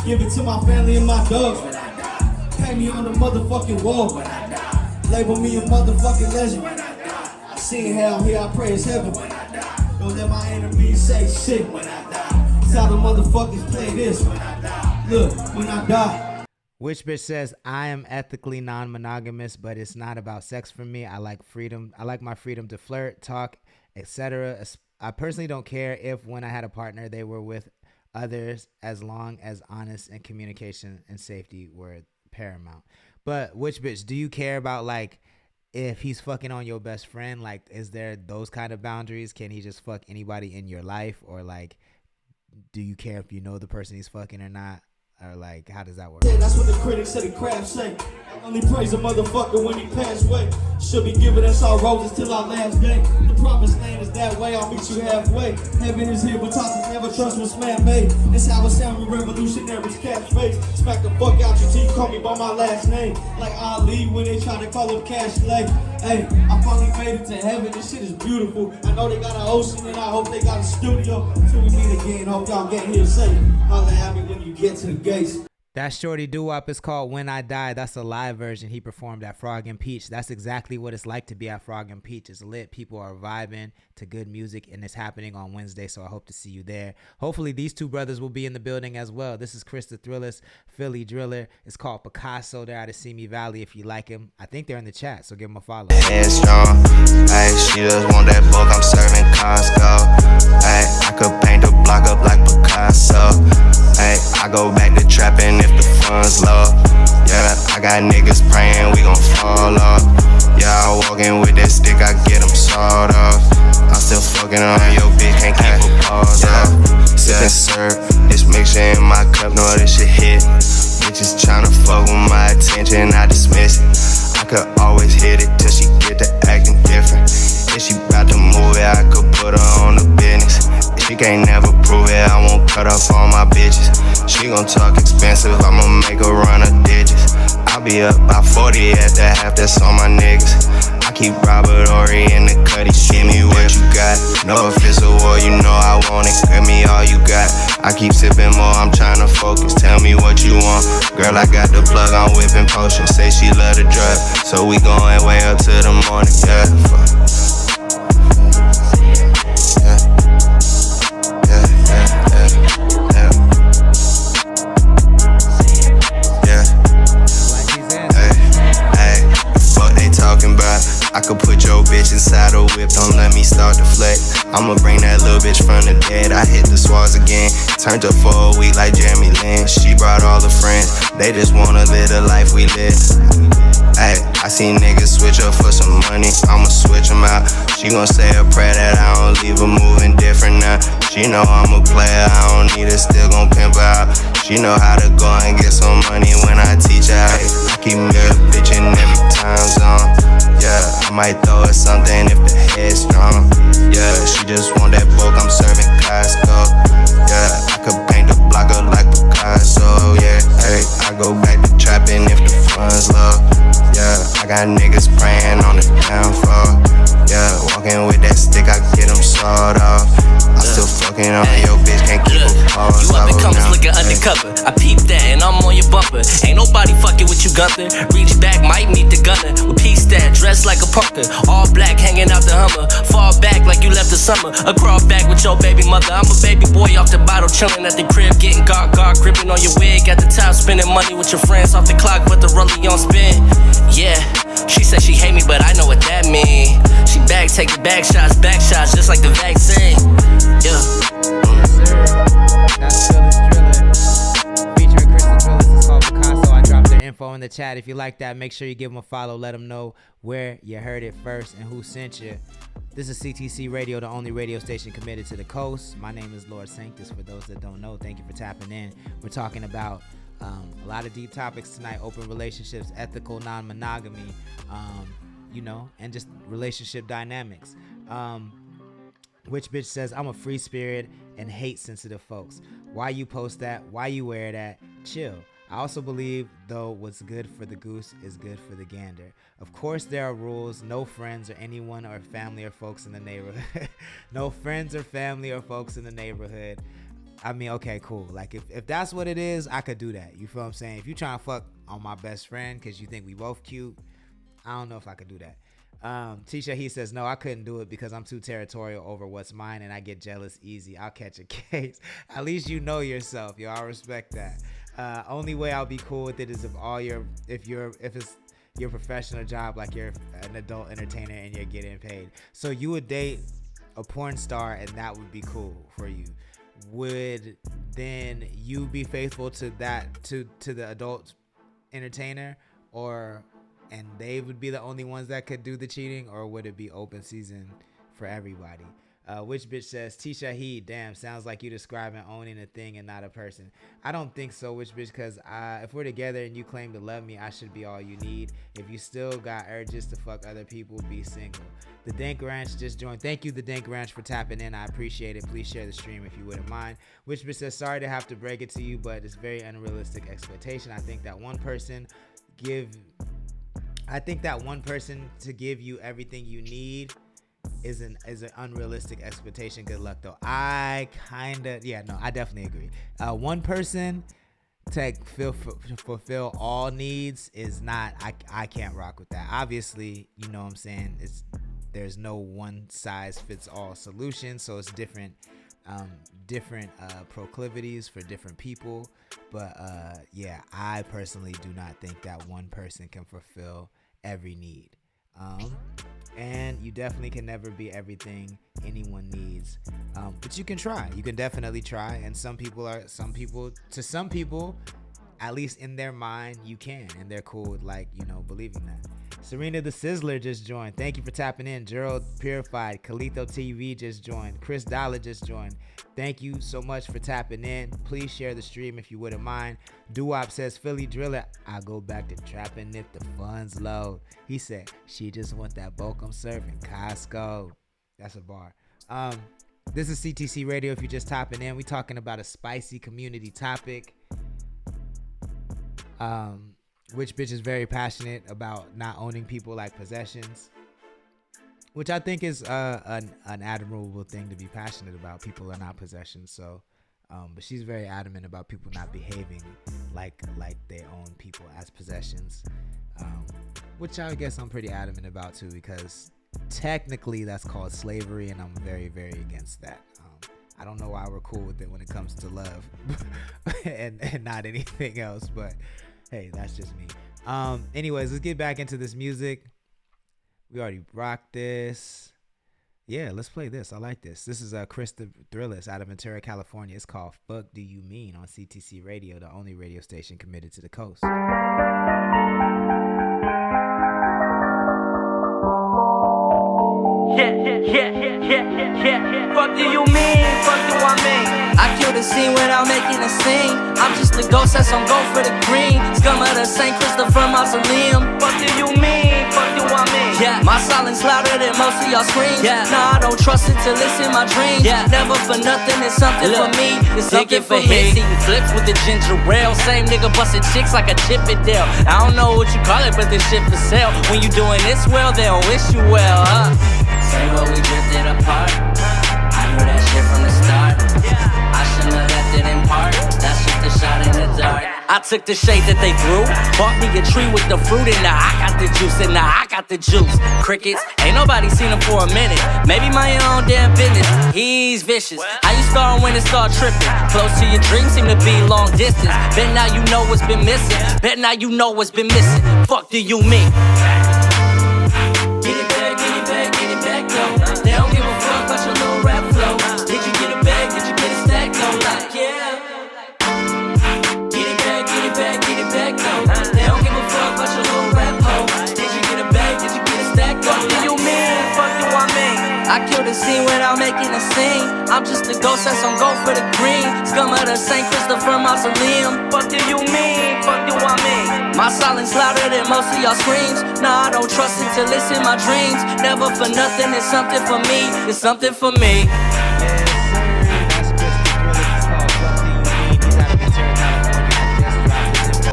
Give it to my family and my dogs. Pay me on the motherfucking wall. Label me a motherfucking legend. I seen hell, here I pray it's heaven. Don't let my enemies say shit. Tell the motherfuckers play this. Look, when I die. Which bitch says, I am ethically non-monogamous, but it's not about sex for me. I like freedom. I like my freedom to flirt, talk, etc. I personally don't care if when I had a partner, they were with others as long as honest and communication and safety were paramount. But which bitch, do you care about like if he's fucking on your best friend? Like, is there those kind of boundaries? Can he just fuck anybody in your life? Or like, do you care if you know the person he's fucking or not? Or like, how does that work? Yeah, that's what the critics of the craft say. I only praise a motherfucker when he passed away. Should be giving us our roses till our last day. The promised land is that way, I'll meet you halfway. Heaven is here, but toxic never trust what's man-made. That's how it sound when revolutionaries catchphrase. Smack the fuck out your teeth, call me by my last name. Like Ali when they try to call him Cash Lay. Hey, I finally made it to heaven, this shit is beautiful. I know they got an ocean and I hope they got a studio. Till we meet again, hope y'all get here safe. Holla at me when you get to the gates. That shorty doo-wop is called When I Die. That's a live version he performed at Frog and Peach. That's exactly what it's like to be at Frog and Peach. It's lit. People are vibing to good music, and it's happening on Wednesday, so I hope to see you there. Hopefully, these two brothers will be in the building as well. This is Chris the Thrillist, Philly Driller. It's called Picasso. They're out of Simi Valley if you like him. I think they're in the chat, so give them a follow. Headstrong, ay, she just want that book, I'm serving Costco. Ay, I could paint the block up like Picasso. Ay, I go back to trapping if the funds low. Yeah, I got niggas praying we gon' fall off. Yeah, I walk in with that stick, I get them sawed off. I'm still fucking on your bitch, can't keep a pause off. Sippin' syrup, this mixture in my cup, know this shit hit. Bitches tryna fuck with my attention, I dismiss it. I could always hit it till she get to acting different. If she bout to move it, I could put her on the business. If she can't never prove it, I won't cut off all my bitches. She gon' talk expensive, I'ma make her run her digits. I'll be up by 40 at the half, that's on my niggas. I keep Robert Ory in the cutty, give me what you got. No offense or war, you know I want it, give me all you got. I keep sipping more, I'm tryna focus, tell me what you want. Girl, I got the plug, I'm whipping potions, say she love the drug. So we going way up to the morning, yeah, fuck. I could put your bitch inside a whip, don't let me start to flex. I'ma bring that little bitch from the dead, I hit the swords again. Turned up for a week like Jeremy Lin. She brought all the friends, they just wanna live the life we live. Ay, I see niggas switch up for some money, I'ma switch them out. She gon' say a prayer that I don't leave her moving different now. She know I'm a player, I don't need her, still gon' pimp her out. She know how to go and get some money when I teach her. Ay, I keep me a bitch in every time zone. Yeah, I might throw her something if the head's strong. Yeah, she just want that book, I'm serving Costco. Yeah, I could paint the block up like Picasso. Yeah, hey, I go back to trapping if the funds low. Yeah, I got niggas praying on the downfall. Yeah, walking with that stick, I get them sawed off. I still fucking on your bitch, can't keep a pause. You up and comers looking undercover. I peep that and I'm on your bumper. Ain't nobody fucking with you, Gunther. Reach back, might meet the gunner. With peace that, dressed like a punker. All black, hanging out the Hummer. Fall back like you left the summer. A crawl back with your baby mother. I'm a baby boy off the bottle, chilling at the crib, getting guard, gripping on your wig at the top, spending money with your friends off the clock, but the rollie on spin. Yeah, she said she hate me, but I know what that mean. She back, taking back shots, just like the vaccine. Yeah. That's Phyllis Driller, featuring Chris the Thrillist. It's called Picasso. I dropped their info in the chat. If you like that, make sure you give them a follow. Let them know where you heard it first and who sent you. This is CTC Radio, the only radio station committed to the coast. My name is Lord Sanctus. For those that don't know, thank you for tapping in. We're talking about a lot of deep topics tonight: open relationships, ethical non-monogamy, and just relationship dynamics. Which bitch says, I'm a free spirit and hate sensitive folks. Why you post that? Why you wear that? Chill. I also believe, though, what's good for the goose is good for the gander. Of course, there are rules. No friends or anyone or family or folks in the neighborhood. No friends or family or folks in the neighborhood. I mean, okay, cool. Like, if that's what it is, I could do that. You feel what I'm saying? If you trying to fuck on my best friend because you think we both cute, I don't know if I could do that. Tisha, he says, no, I couldn't do it because I'm too territorial over what's mine and I get jealous easy. I'll catch a case. At least you know yourself. Yo, I respect that. Only way I'll be cool with it is if it's your professional job, like you're an adult entertainer and you're getting paid. So you would date a porn star and that would be cool for you. would then you be faithful to that to the adult entertainer, and they would be the only ones that could do the cheating, or would it be open season for everybody? Which bitch says, T Shaheed, damn, sounds like you describing owning a thing and not a person. I don't think so, which bitch, because if we're together and you claim to love me, I should be all you need. If you still got urges to fuck other people, be single. The Dank Ranch just joined. Thank you, The Dank Ranch, for tapping in. I appreciate it. Please share the stream if you wouldn't mind. Which bitch says, sorry to have to break it to you, but it's very unrealistic expectation. I think that one person to give you everything you need is an unrealistic expectation. Good luck though. I definitely agree. One person to fulfill all needs is not. I can't rock with that. Obviously, you know what I'm saying. There's no one size fits all solution, so it's different proclivities for different people. But I personally do not think that one person can fulfill every need. And you definitely can never be everything anyone needs. But you can try. You can definitely try. And some people, at least in their mind, you can. And they're cool with, believing that. Serena the Sizzler just joined. Thank you for tapping in. Gerald Purified. Calito TV just joined. Chris Dollar just joined. Thank you so much for tapping in. Please share the stream if you wouldn't mind. Doo-Wop says, Philly Driller, I'll go back to trapping if the funds low. He said, she just want that bulk I'm serving. Costco. That's a bar. This is CTC Radio if you're just tapping in. We talking about a spicy community topic. Which bitch is very passionate about not owning people like possessions, which I think is an admirable thing to be passionate about. People are not possessions. So, but she's very adamant about people not behaving like they own people as possessions, which I guess I'm pretty adamant about too, because technically that's called slavery, and I'm very, very against that. I don't know why we're cool with it when it comes to love and not anything else, but hey, that's just me. Anyways, let's get back into this music. We already rocked this. Yeah, let's play this. I like this. This is Chris the Thrillist out of Ventura, California. It's called Fuck Do You Mean on CTC Radio, the only radio station committed to the coast. Yeah. Fuck do you mean? Fuck do I mean? I kill the scene without making a scene. I'm just a ghost that's on go for the green. Scum of the St. Christopher Mausoleum. Fuck do you mean? Fuck do I mean? Yeah, my silence louder than most of y'all screams. Yeah, nah, I don't trust it till it's in my dreams. Yeah, never for nothing, it's something for me. It's something for me. Eating flips with the ginger ale. Same nigga busting chicks like a Chippendale. I don't know what you call it, but this shit for sale. When you doing this well, they don't wish you well, huh? Say what we drifted apart. I knew that shit from the start. I shouldn't have left it in part. That's just a shot in the dark. I took the shade that they threw, bought me a tree with the fruit, and now I got the juice, and now I got the juice. Crickets, ain't nobody seen him for a minute. Maybe my own damn business. He's vicious. How you start when it start tripping? Close to your dreams seem to be long distance. Bet now you know what's been missing. Bet now you know what's been missing. Fuck do you mean? Get it back, get it back, get it back, though. They don't give a fuck about your little rap flow. Did you get it back? Did you get it stacked, though? Like, yeah. Get it back, get it back, get it back, though. They don't give a fuck about your little rap hoe. Did you get it back? Did you get it stacked, though? Fuck do you mean? Fuck do I mean? I kill the scene without making a scene. I'm just a ghost that's on go for the green. Scum of the St. Christopher Mausoleum. Fuck do you mean? Fuck do I mean? My silence louder than most of y'all screams. Nah, I don't trust it till it's in my dreams. Never for nothing, it's something for me. It's something for me.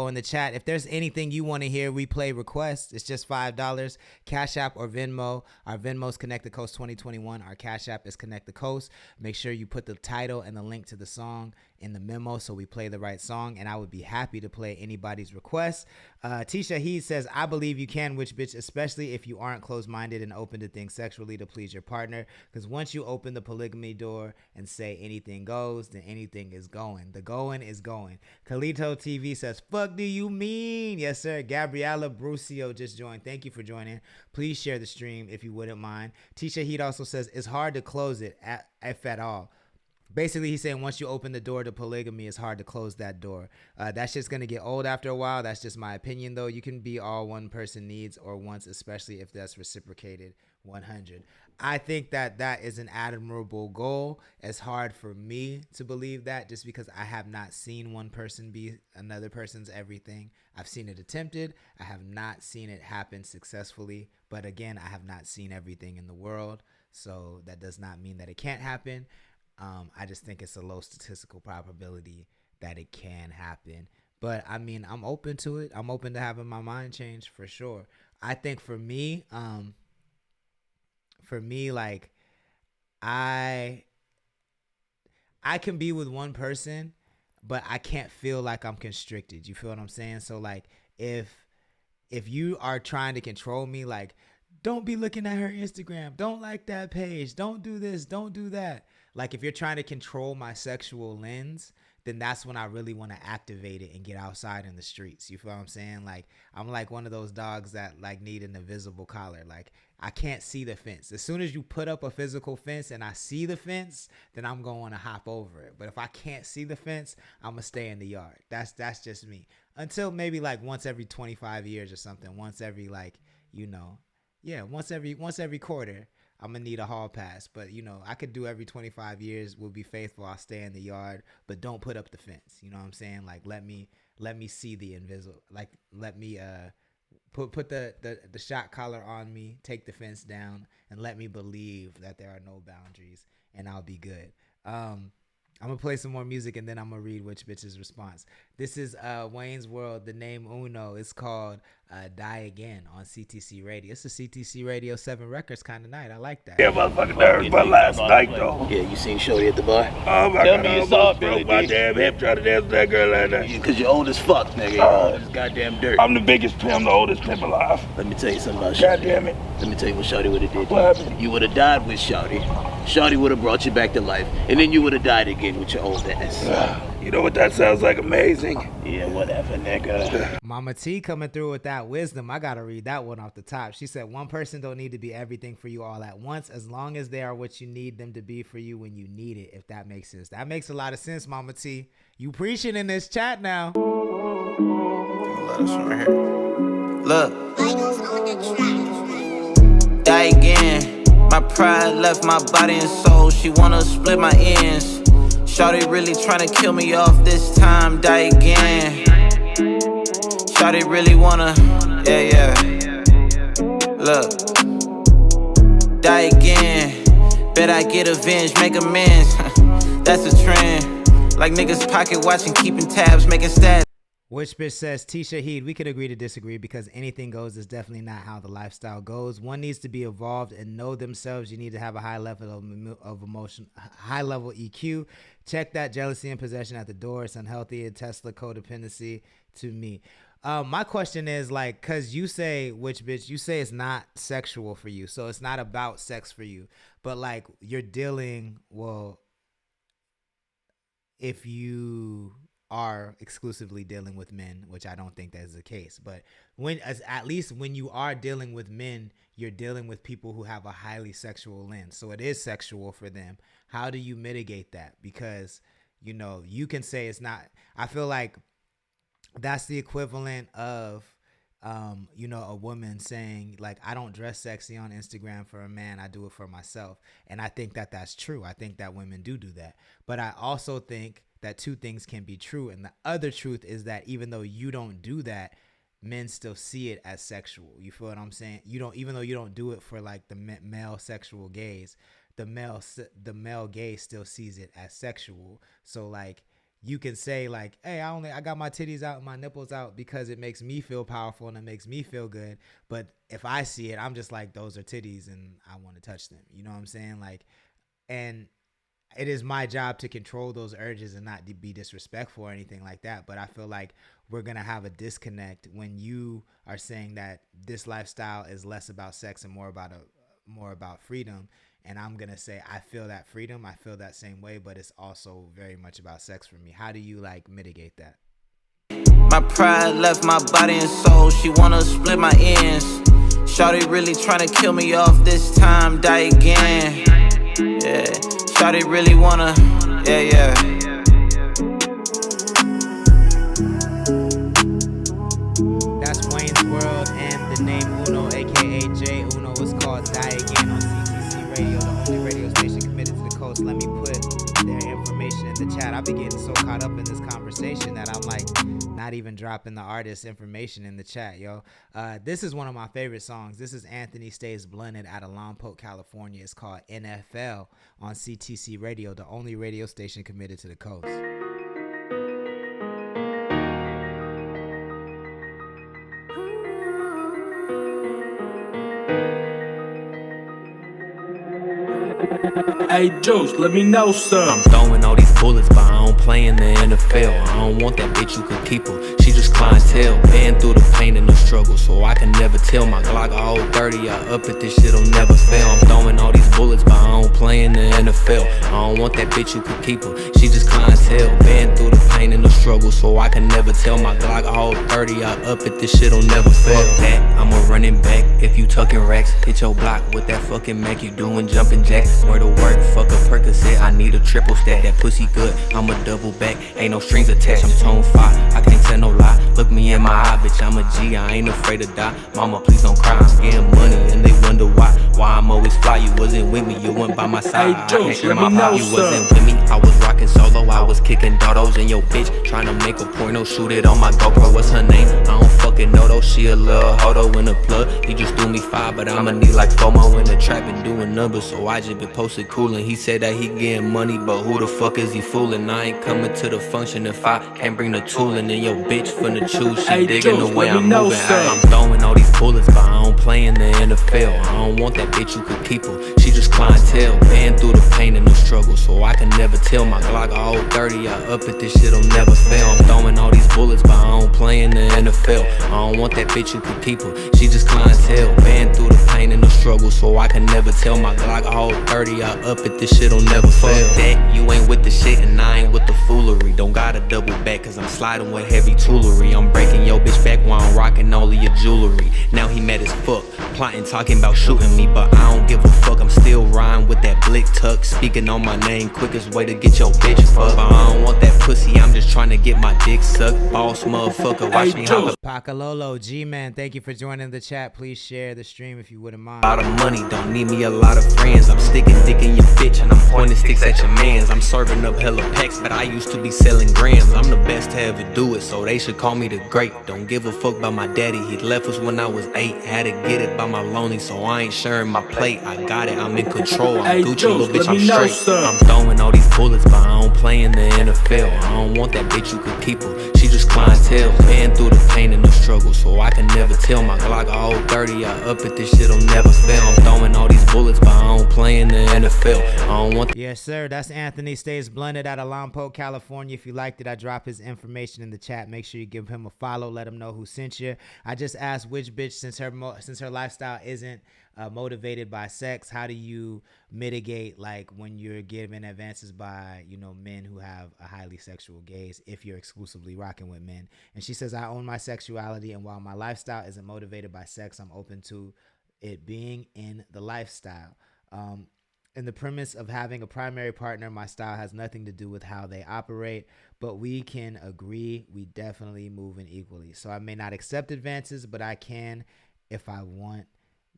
In the chat, if there's anything you want to hear, we play requests. It's just $5. Cash App or Venmo. Our Venmo's Connect the Coast 2021. Our Cash App is Connect the Coast. Make sure you put the title and the link to the song in the memo so we play the right song, and I would be happy to play anybody's request. Tisha Heed says, I believe you can, which bitch, especially if you aren't closed-minded and open to things sexually to please your partner, because once you open the polygamy door and say anything goes, then anything is going. The going is going. Calito TV says, fuck do you mean? Yes, sir. Gabriella Brucio just joined. Thank you for joining. Please share the stream if you wouldn't mind. Tisha Heed also says, it's hard to close it if at all. basically he's saying once you open the door to polygamy, it's hard to close that door. That's just going to get old after a while. That's just my opinion, though. You can be all one person needs or wants, especially if that's reciprocated 100. I think that is an admirable goal. It's hard for me to believe that just because I have not seen one person be another person's everything. I've seen it attempted. I have not seen it happen successfully. But again, I have not seen everything in the world. So that does not mean that it can't happen. I just think it's a low statistical probability that it can happen. But I mean, I'm open to it. I'm open to having my mind changed for sure. I think for me, like I can be with one person, but I can't feel like I'm constricted. You feel what I'm saying? So like if you are trying to control me, like don't be looking at her Instagram, don't like that page, don't do this, don't do that. Like if you're trying to control my sexual lens, then that's when I really want to activate it and get outside in the streets. You feel what I'm saying? Like I'm like one of those dogs that like need an invisible collar. Like I can't see the fence. As soon as you put up a physical fence and I see the fence, then I'm going to hop over it. But if I can't see the fence, I'm gonna stay in the yard. That's just me. Until maybe like once every 25 years or something. Once every like, once every quarter. I'm gonna need a hall pass, but I could do every 25 years. We'll be faithful. I'll stay in the yard, but don't put up the fence. You know what I'm saying? Like let me see the invisible. Like let me put the shot collar on me, take the fence down, and let me believe that there are no boundaries, and I'll be good. I'm gonna play some more music and then I'm gonna read Which Bitch's response. This is Wayne's World. The name Uno is called Die Again on CTC Radio. It's a CTC Radio 7 Records kind of night. I like that. Yeah, motherfucking nerves by last night though. Yeah, you seen Shorty at the bar? Oh my God, I almost broke my damn hip trying to dance with that girl like that. Yeah, cause you're old as fuck, nigga. It's goddamn dirt. I'm the biggest pimp, the oldest pimp alive. Let me tell you something about God Shorty. damn it. Let me tell you what Shorty would have did. What happened? You would have died with Shorty. Shorty would have brought you back to life, and then you would have died again with your old ass. You know what that sounds like? Amazing. Yeah, whatever, nigga. Mama T coming through with that wisdom. I gotta read that one off the top. She said, one person don't need to be everything for you all at once, as long as they are what you need them to be for you when you need it, if that makes sense. That makes a lot of sense, Mama T. You preaching in this chat now. Look. Die again. My pride left my body and soul. She wanna split my ends. Shawty really tryna kill me off this time. Die again. Shawty really wanna, yeah. Look. Die again. Bet I get avenged, make amends. That's a trend. Like niggas pocket watching, keeping tabs, making stats. Which Bitch says, Tisha Heed, we could agree to disagree because anything goes is definitely not how the lifestyle goes. One needs to be evolved and know themselves. You need to have a high level of emotion, high level EQ. Check that jealousy and possession at the door. It's unhealthy and Tesla codependency to me. My question is like, cause you say, Which Bitch, you say it's not sexual for you. So it's not about sex for you, but like you're dealing, well, if you are exclusively dealing with men, which I don't think that is the case, but at least when you are dealing with men, you're dealing with people who have a highly sexual lens, so it is sexual for them. How do you mitigate that? Because you can say it's not. I feel like that's the equivalent of a woman saying like, I don't dress sexy on Instagram for a man, I do it for myself. And I think that that's true. I think that women do that, but I also think that two things can be true. And the other truth is that even though you don't do that, men still see it as sexual. You feel what I'm saying? Even though you don't do it for like the male sexual gaze, the male gaze still sees it as sexual. So like you can say like, hey, I got my titties out and my nipples out because it makes me feel powerful and it makes me feel good. But if I see it, I'm just like, those are titties and I want to touch them. You know what I'm saying? Like, and it is my job to control those urges and not be disrespectful or anything like that. But I feel like we're going to have a disconnect when you are saying that this lifestyle is less about sex and more about freedom. And I'm going to say, I feel that freedom. I feel that same way, but it's also very much about sex for me. How do you like mitigate that? My pride left my body and soul. She wanna split my ends. Shawty really tryna kill me off this time. Die again. Yeah. Shawty really wanna, yeah. That's Wayne's World and the name Uno, aka J Uno, is called Die Again on CTC Radio, the only radio station committed to the coast. Let me put their information in the chat. I'll be getting so caught up in this conversation that I'm like not even dropping the artist's information in the chat, yo. This is one of my favorite songs. This is Anthony Stays Blunted out of Lompoc, California. It's called NFL on CTC Radio, the only radio station committed to the coast. Hey, Juice, let me know, sir. I'm throwing all these bullets, but I don't play in the NFL. I don't want that bitch, you could keep her. She just clientele. Been through the pain and the struggle, so I can never tell. My Glock a whole 30, I up it, this shit'll never fail. I'm throwing all these bullets, but I don't play in the NFL. I don't want that bitch, you could keep her. She just clientele. Been through the pain and the struggle, so I can never tell. My Glock a whole 30, I up it, this shit'll never fail. Fuck that, I'm a running back. If you tucking racks, hit your block with that fucking Mac. You doing jumping jacks, where to work, fuck a Percocet. I need a triple stack, that pussy good, I'm a double back. Ain't no strings attached, I'm tone 5, I can't tell no lie. Look me in my eye, bitch, I'm a G, I ain't afraid to die. Mama, please don't cry, I'm getting money, and they wonder why I'm always fly. You wasn't with me, you weren't by my side. Hey, Juice, I can't share let my me know, pop, you sir. wasn't with me. I was rocking solo, I was kicking dodos in your bitch, trying to make a porno, shoot it on my GoPro. What's her name? I don't fucking know though, she a little hodo in the plug. He just threw me 5, but I'ma need like FOMO in the trap and doing numbers, so I just been posted coolin'. He said that he getting money, but who the fuck is he fooling? I ain't coming to the function if I can't bring the tooling. And your bitch finna choose, she Hey, digging Juice, the way let me I'm know, moving. sir. I'm throwing all these bullets, but I don't play in the NFL. I don't want that bitch, you could keep her. She just clientele. Been through the pain and the struggle, so I can never tell. My Glock a whole 30, I up it, this shit'll never fail. I'm throwing all these bullets, but I don't play in the NFL. I don't want that bitch, you could keep her. She just clientele. Been through the pain and the struggle, so I can never tell. My Glock a whole 30, I up it, this shit'll never fail. That you ain't with the shit and I ain't with the foolery. Don't gotta double back, cause I'm sliding with heavy toolery. I'm breaking your bitch back while I'm rocking all of your jewelry. Now he mad as fuck, plotting, talking about shooting me, but I don't give a fuck. I'm still riding with that blick tuck, speaking on my name, quickest way to get your bitch fucked. But I don't want that pussy, I'm just trying to get my dick sucked. Boss motherfucker, watch me hop up. Pakalolo, G-Man, thank you for joining the chat. Please share the stream if you wouldn't mind. A lot of money, don't need me a lot of friends. I'm sticking dick in your bitch and I'm pointing sticks at your mans. I'm serving up hella packs, but I used to be selling grams. I'm the best to ever do it, so they should call me the great. Don't give a fuck about my daddy, he left us when I was 8. Had to get it by my lonely, so I ain't sharing my plate. I got it, I'm in control, I'm Hey, Gucci, Juice, little bitch, let I'm me know, straight. sir. I'm throwing all these bullets, but I don't play in the NFL. I don't want that bitch, you could keep her. She just clientele. Been through the pain and the struggle, so I can never tell. My Glock a whole 30, I up it, this shit'll never fail. I'm throwing all these bullets, but I don't play in the NFL. I don't want. Yes, sir. That's Anthony Stays Blunted out of Lompoc, California. If you liked it, I drop his information in the chat. Make sure you give him a follow. Let him know who sent you. I just asked which bitch, since her lifestyle isn't motivated by sex, how do you mitigate like when you're given advances by men who have a highly sexual gaze if you're exclusively rocking with men? And she says, I own my sexuality, and while my lifestyle isn't motivated by sex, I'm open to it being in the lifestyle. In the premise of having a primary partner, my style has nothing to do with how they operate, but we can agree we definitely move in equally. So I may not accept advances, but I can if I want.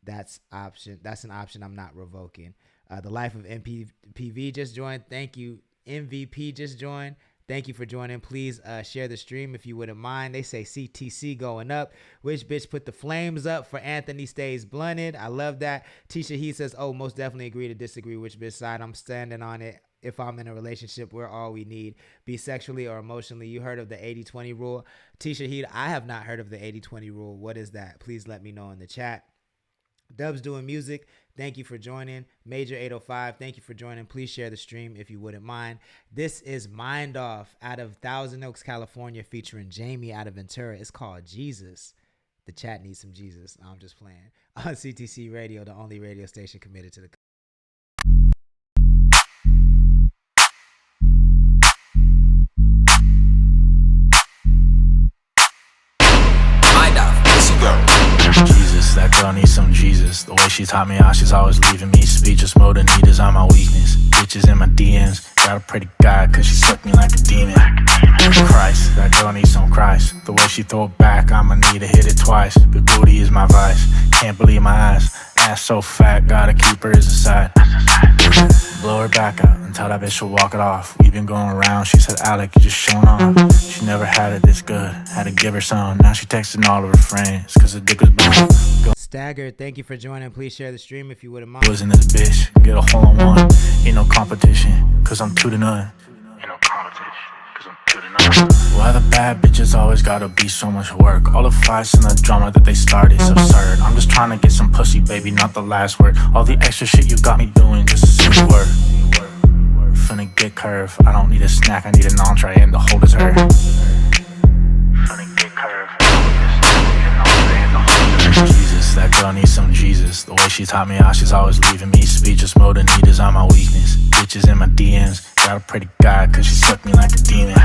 That's an option I'm not revoking. The Life of MPV just joined. Thank you. MVP just joined. Thank you for joining. Please share the stream if you wouldn't mind. They say CTC going up. Which bitch put the flames up for Anthony Stays Blunted? I love that. Tisha He says, oh, most definitely agree to disagree. Which bitch side? I'm standing on it. If I'm in a relationship, we're all we need. Be sexually or emotionally. You heard of the 80-20 rule? Tisha He, I have not heard of the 80-20 rule. What is that? Please let me know in the chat. Dubs Doing Music, thank you for joining. Major 805, thank you for joining. Please share the stream if you wouldn't mind. This is Mind Off out of Thousand Oaks, California, featuring Jamie out of Ventura. It's called Jesus. The chat needs some Jesus. I'm just playing. On CTC Radio, the only radio station committed to the Mind Off, listen girl. Jesus, that girl needs some Jesus. The way she taught me how she's always leaving me speechless. Mode of need is on my weakness. Bitches in my DMs. Got a pretty guy, cause she sucked me like a demon. Christ, that girl needs some Christ. The way she throw it back, I'ma need to hit it twice. Big booty is my vice. Can't believe my eyes. Ass so fat, gotta keep her as a side. Blow her back out and tell that bitch she'll walk it off. We been going around, she said, Alec, you just showing off. She never had it this good, had to give her some. Now she texting all of her friends, cause the dick was bomb. Staggered, thank you for joining. Please share the stream if you wouldn't mind. Was in this bitch, get a hole in one. Ain't no competition, cause I'm 2 to none. Ain't no competition, cause I'm 2 to none. Why the bad bitches always gotta be so much work? All the fights and the drama that they start is absurd. I'm just trying to get some pussy, baby, not the last word. All the extra shit you got me doing just to see me work. Finna get curved, I don't need a snack, I need an entree and the whole is her. Finna get curved, I don't need a snack, I need an entree and the whole is her. Jesus, that girl needs some Jesus. The way she taught me how she's always leaving me speechless. Mode and need is on my weakness. Bitches in my DMs. Got a pretty guy, cause she sucked me like a demon.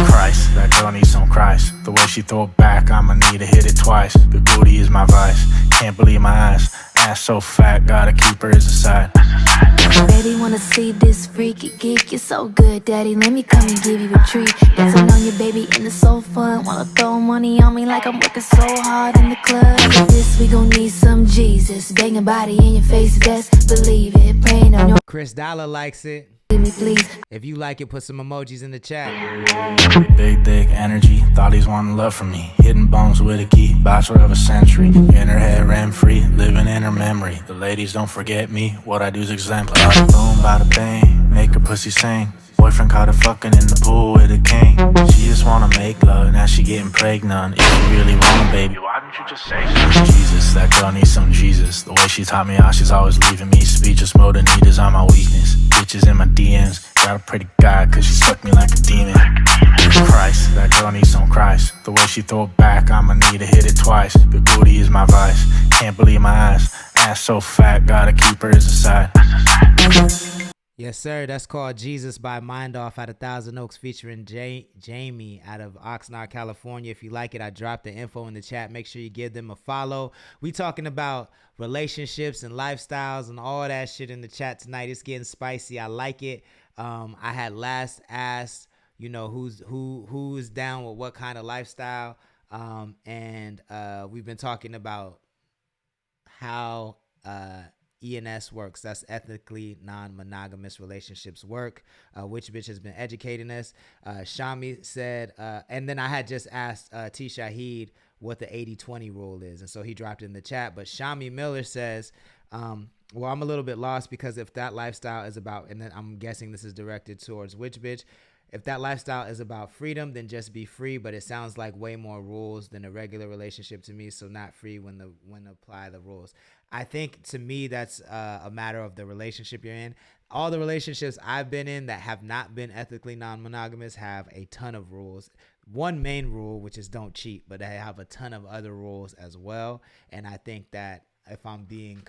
Christ, that girl needs some Christ. The way she throw it back, I'ma need to hit it twice. Big booty is my vice. Can't believe my eyes. Ass so fat, gotta keep her as a side. Baby, wanna see this freaky geek? You're so good, daddy, let me come and give you a treat. Dancing on your baby and it's so fun. Wanna throw money on me like I'm working so hard in the club. For this, we gon' need some Jesus. Banging body in your face, best believe it. Praying on your Chris Dollar likes it. me, please. If you like it, put some emojis in the chat. Big dick energy, thought he's wanting love from me. Hitting bones with a key, bachelor of a century. In her head, rent free, living in her memory. The ladies don't forget me, what I do's exemplary. Boom, bada bang, make her pussy sing. Boyfriend caught her fucking in the pool with a king. She just wanna make love, now she getting pregnant. If you really want a baby, why didn't you just say so? Jesus, that girl needs some Jesus. The way she taught me how she's always leaving me speechless. Mode and need is on my weakness. Bitches in my DMs. Got a pretty guy, cause she sucked me like a demon. Christ, that girl needs some Christ. The way she throw it back, I'ma need to hit it twice. Big booty is my vice. Can't believe my eyes. Ass so fat, gotta keep her as a side. Yes, sir. That's called Jesus by Mind Off out of Thousand Oaks featuring Jamie out of Oxnard, California. If you like it, I dropped the info in the chat. Make sure you give them a follow. We talking about relationships and lifestyles and all that shit in the chat tonight. It's getting spicy. I like it. I had last asked, you know, who's down with what kind of lifestyle. And we've been talking about how ENS works. That's ethically non-monogamous relationships work. Which bitch has been educating us. Shami said, and then I had just asked T. Shahid what the 80-20 rule is. And so he dropped it in the chat. But Shami Miller says, well, I'm a little bit lost because if that lifestyle is about, and then I'm guessing this is directed towards which bitch, if that lifestyle is about freedom, then just be free. But it sounds like way more rules than a regular relationship to me. So not free when apply the rules. I think to me, that's a matter of the relationship you're in. All the relationships I've been in that have not been ethically non-monogamous have a ton of rules. One main rule, which is don't cheat, but they have a ton of other rules as well. And I think that if I'm being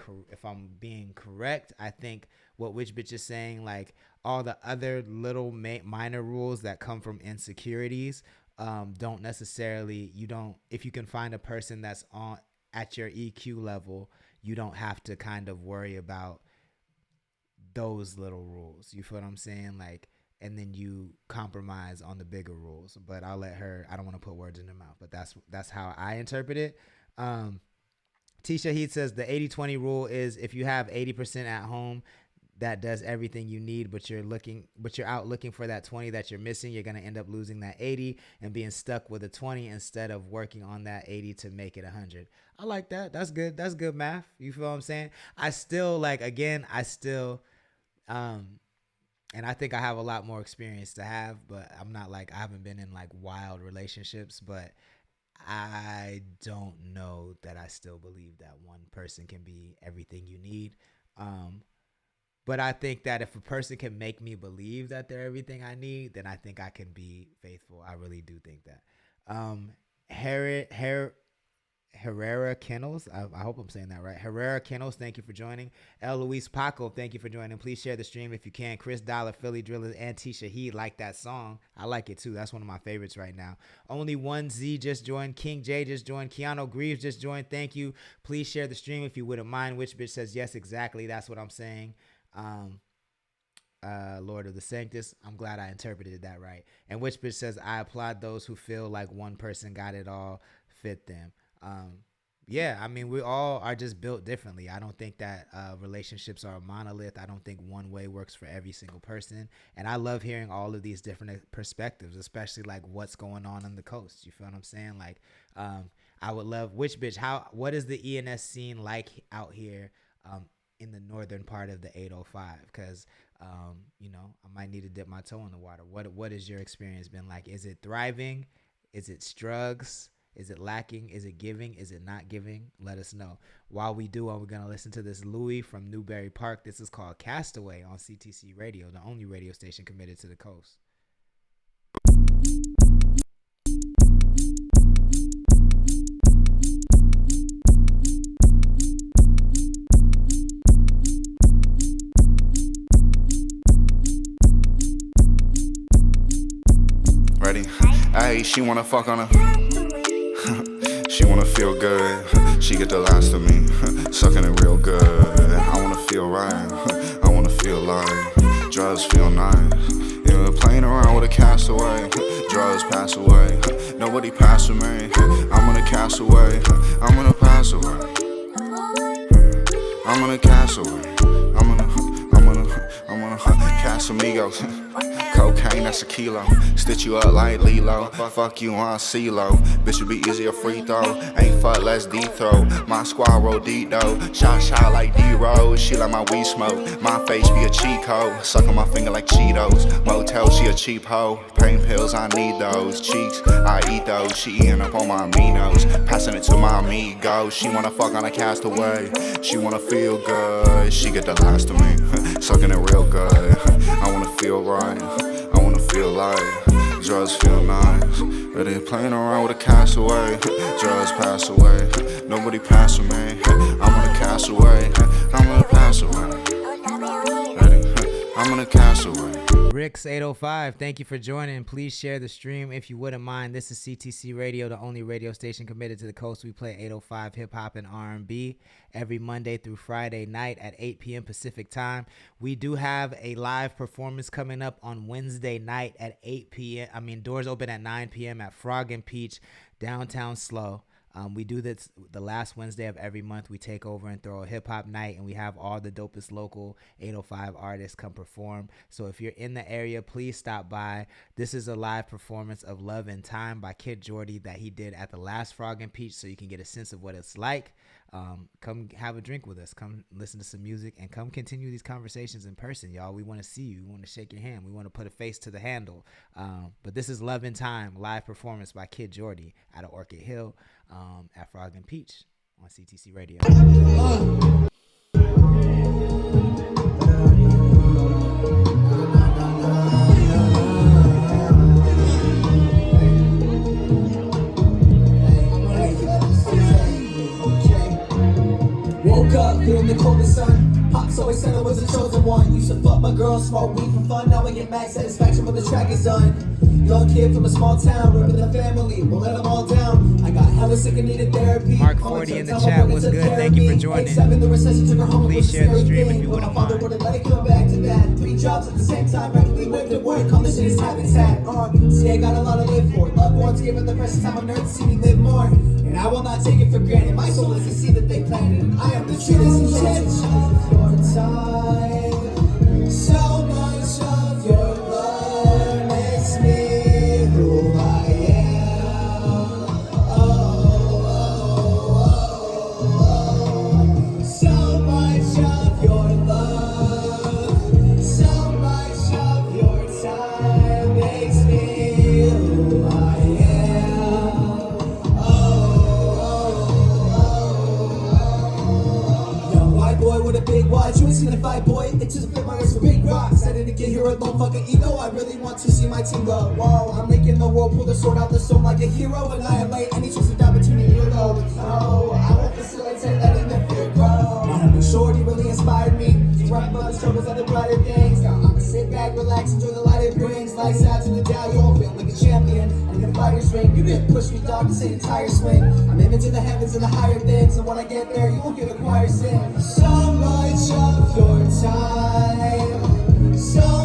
correct, I think what Witch Bitch is saying, like all the other little minor rules that come from insecurities, don't necessarily, if you can find a person that's at your EQ level, you don't have to kind of worry about those little rules. You feel what I'm saying? Like, and then you compromise on the bigger rules. But I'll let her, I don't want to put words in her mouth, but that's how I interpret it. Tisha Heat says the 80-20 rule is if you have 80% at home that does everything you need, but you're out looking for that 20 that you're missing, you're going to end up losing that 80 and being stuck with a 20 instead of working on that 80 to make it 100. I like that. That's good. That's good math. You feel what I'm saying? I still and I think I have a lot more experience to have, but I'm not like, I haven't been in like wild relationships, but I don't know that I still believe that one person can be everything you need. But I think that if a person can make me believe that they're everything I need, then I think I can be faithful. I really do think that. Herrera Kennels, I hope I'm saying that right. Herrera Kennels, thank you for joining. El Luis Paco, thank you for joining. Please share the stream if you can. Chris Dollar, Philly Drillers, and Tisha He like that song. I like it too. That's one of my favorites right now. Only One Z just joined. King J just joined. Keanu Greaves just joined. Thank you. Please share the stream if you wouldn't mind. Which bitch says yes, exactly. That's what I'm saying. Lord of the Sanctus. I'm glad I interpreted that right. And Which Bitch says, I applaud those who feel like one person got it all, fit them. Yeah, I mean, we all are just built differently. I don't think that relationships are a monolith. I don't think one way works for every single person. And I love hearing all of these different perspectives, especially like what's going on the coast. You feel what I'm saying? Like, I would love, Which Bitch, what is the ENS scene like out here in the northern part of the 805? Because, you know, I might need to dip my toe in the water. What has your experience been like? Is it thriving? Is it struggles? Is it lacking? Is it giving? Is it not giving? Let us know. While we do, we're going to listen to this Louis from Newberry Park. This is called Castaway on CTC Radio, the only radio station committed to the coast. Ready? Ayy, she wanna fuck on her. She wanna feel good, she get the last of me, sucking it real good. I wanna feel right, I wanna feel like drugs feel nice. Yeah, playing around with a castaway, drugs pass away. Nobody pass with me, I'm gonna cast away, I'm gonna pass away. I'm gonna cast away, I'm gonna cast amigos. Cocaine, that's a kilo. Stitch you up like Lilo. Fuck you on CeeLo. Bitch, would be easier free throw. Ain't fuck, let's D-throw. My squad roll deep though. Shot like D-Rose. She like my weed smoke. My face be a cheat code. Sucking my finger like Cheetos. Motel, she a cheap hoe. Pain pills, I need those. Cheeks, I eat those. She eating up on my aminos. Passing it to my amigos. She wanna fuck on a castaway. She wanna feel good. She get the last of me. Sucking it real good. I wanna feel right. I wanna feel like drugs feel nice. Ready playing around with a castaway. Drugs pass away. Nobody pass with me. I'm gonna cast away. I'm gonna pass away. Ready? I'm gonna cast away. Rick's 805, thank you for joining. Please share the stream if you wouldn't mind. This is CTC Radio, the only radio station committed to the coast. We play 805 hip hop and R&B every Monday through Friday night at 8 p.m. Pacific time. We do have a live performance coming up on Wednesday night at 8 p.m. Doors open at 9 p.m. at Frog and Peach, downtown Slow. We do this the last Wednesday of every month. We take over and throw a hip-hop night, and we have all the dopest local 805 artists come perform. So if you're in the area, please stop by. This is a live performance of Love and Time by Kid Jordy that he did at the last Frog and Peach, so you can get a sense of what it's like. Come have a drink with us. Come listen to some music, and come continue these conversations in person, y'all. We want to see you. We want to shake your hand. We want to put a face to the handle. But this is Love and Time, live performance by Kid Jordy out of Orchid Hill. At Frog and Peach on CTC Radio. Woke up, feeling the coldest sun. Pops always said I was the chosen one. Used to fuck my girl, smoke weed for fun. Now I get mad satisfaction when the track is done. Young kid from a small town, ripping the family, we'll let them all down. I got hella sick and needed therapy. Mark 40 in the chat, what's good? Thank you for joining. Please share the stream if you wouldn't mind. Let it come back to that. 3 jobs at the same time, regularly waved at work. All this shit is habitat. See, I got a lot to live for. Loved ones given the precious time on earth to see me live more. And I will not take it for granted. My soul is the seed that they planted. And I am the tree that's your time. So much of your love makes me who I am. So much of your love, so much of your time makes me who I am. Young white boy with a big watch, you ain't seen a fight, boy. It just fit my wrist with big rocks. I didn't get here alone, fucking ego. I really want to see my team go. Whoa, I'm making the world, pull the sword out the stone like a hero. Annihilate any chance of die between the earlobes. No, I won't facilitate letting the fear grow. My shorty really inspired me to write about the struggles and the brighter things. Now I'ma sit back, relax, enjoy the light it brings. Lights out to the Dow, you won't feel like a champion. I'm in the fighter's ring, you didn't push me, dog, to say the entire swing. I'm aiming to the heavens and the higher things, and when I get there, you won't hear the choir sing. So much of your time, so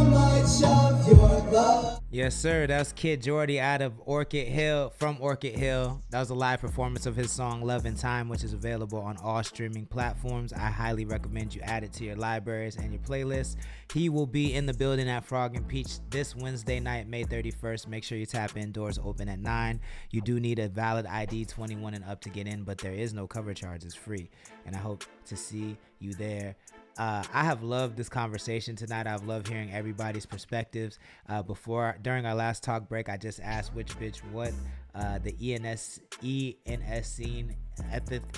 Yes, sir. That's Kid Jordy out of Orchid Hill, from Orchid Hill. That was a live performance of his song Love and Time, which is available on all streaming platforms. I highly recommend you add it to your libraries and your playlists. He will be in the building at Frog and Peach this Wednesday night, May 31st. Make sure you tap in. Doors open at 9. You do need a valid ID, 21 and up, to get in, but there is no cover charge. It's free. And I hope to see you there. I have loved this conversation tonight. I've loved hearing everybody's perspectives. During our last talk break, I just asked which bitch what the ENS scene,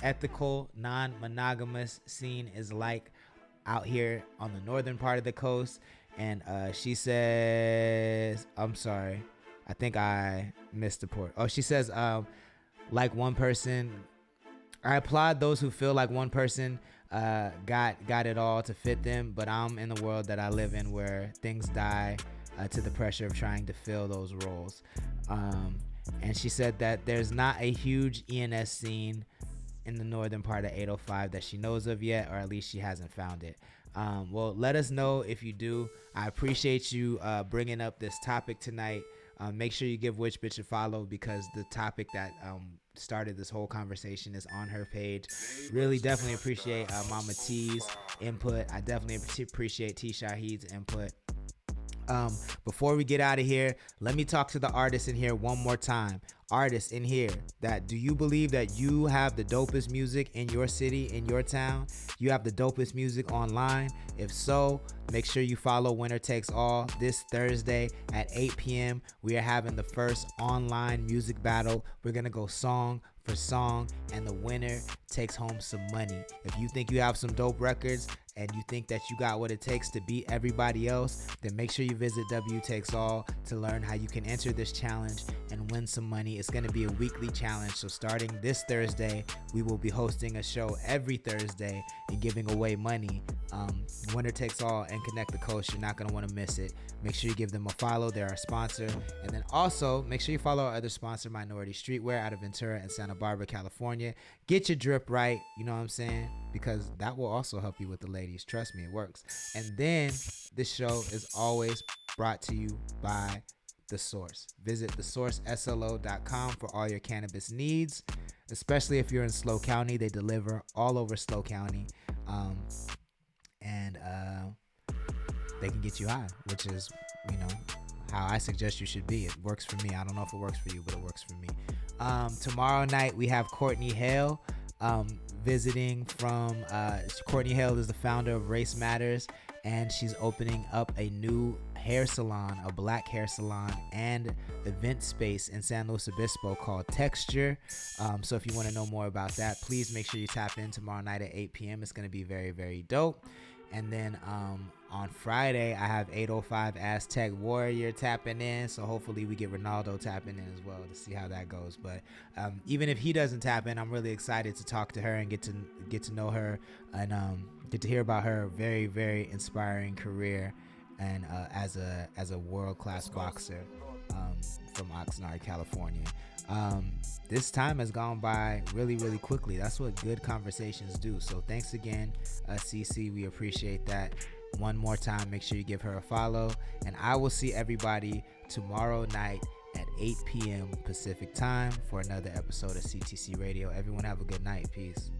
ethical, non-monogamous scene is like out here on the northern part of the coast. And she says, I'm sorry, I think I missed the port. Oh, she says, like one person, I applaud those who feel like one person got it all to fit them, but I'm in the world that I live in where things die to the pressure of trying to fill those roles. And she said that there's not a huge ENS scene in the northern part of 805 that she knows of yet, or at least she hasn't found it. Well, let us know if you do. I appreciate you bringing up this topic tonight. Make sure you give Witch Bitch a follow, because the topic that started this whole conversation is on her page. Really definitely appreciate Mama T's input. I definitely appreciate T Shahid's input. Before we get out of here, let me talk to the artists in here one more time. Artists in here, do you believe that you have the dopest music in your city, in your town? You have the dopest music online? If so, make sure you follow Winner Takes All this Thursday at 8 p.m. We are having the first online music battle. We're going to go song for song, and the winner takes home some money. If you think you have some dope records and you think that you got what it takes to beat everybody else, then make sure you visit W Takes All to learn how you can enter this challenge and win some money. It's going to be a weekly challenge, so starting this Thursday, we will be hosting a show every Thursday and giving away money. Winner Takes All and Connect the Coast. You're not going to want to miss it. Make sure you give them a follow. They're our sponsor. And then also, make sure you follow our other sponsor, Minority Streetwear, out of Ventura and Santa Barbara, California. Get your drip right, you know what I'm saying? Because that will also help you with the ladies. Trust me, it works. And then this show is always brought to you by The Source. Visit thesourceslo.com for all your cannabis needs, especially if you're in SLO County. They deliver all over SLO County. And they can get you high, which is, how I suggest you should be. It works for me. I don't know if it works for you, but it works for me. Tomorrow night, we have Courtney Hale visiting from, Courtney Hale is the founder of Race Matters, and she's opening up a new hair salon, a black hair salon and event space in San Luis Obispo called Texture. So if you want to know more about that, please make sure you tap in tomorrow night at 8 p.m. It's going to be very, very dope. And then on Friday, I have 805 Aztec Warrior tapping in. So hopefully we get Ronaldo tapping in as well to see how that goes. But even if he doesn't tap in, I'm really excited to talk to her and get to know her and get to hear about her very, very inspiring career and as a world-class boxer from Oxnard, California. This time has gone by really, really quickly. That's what good conversations do. So thanks again, CC. We appreciate that. One more time, make sure you give her a follow. And I will see everybody tomorrow night at 8 p.m. Pacific time for another episode of CTC Radio. Everyone have a good night. Peace.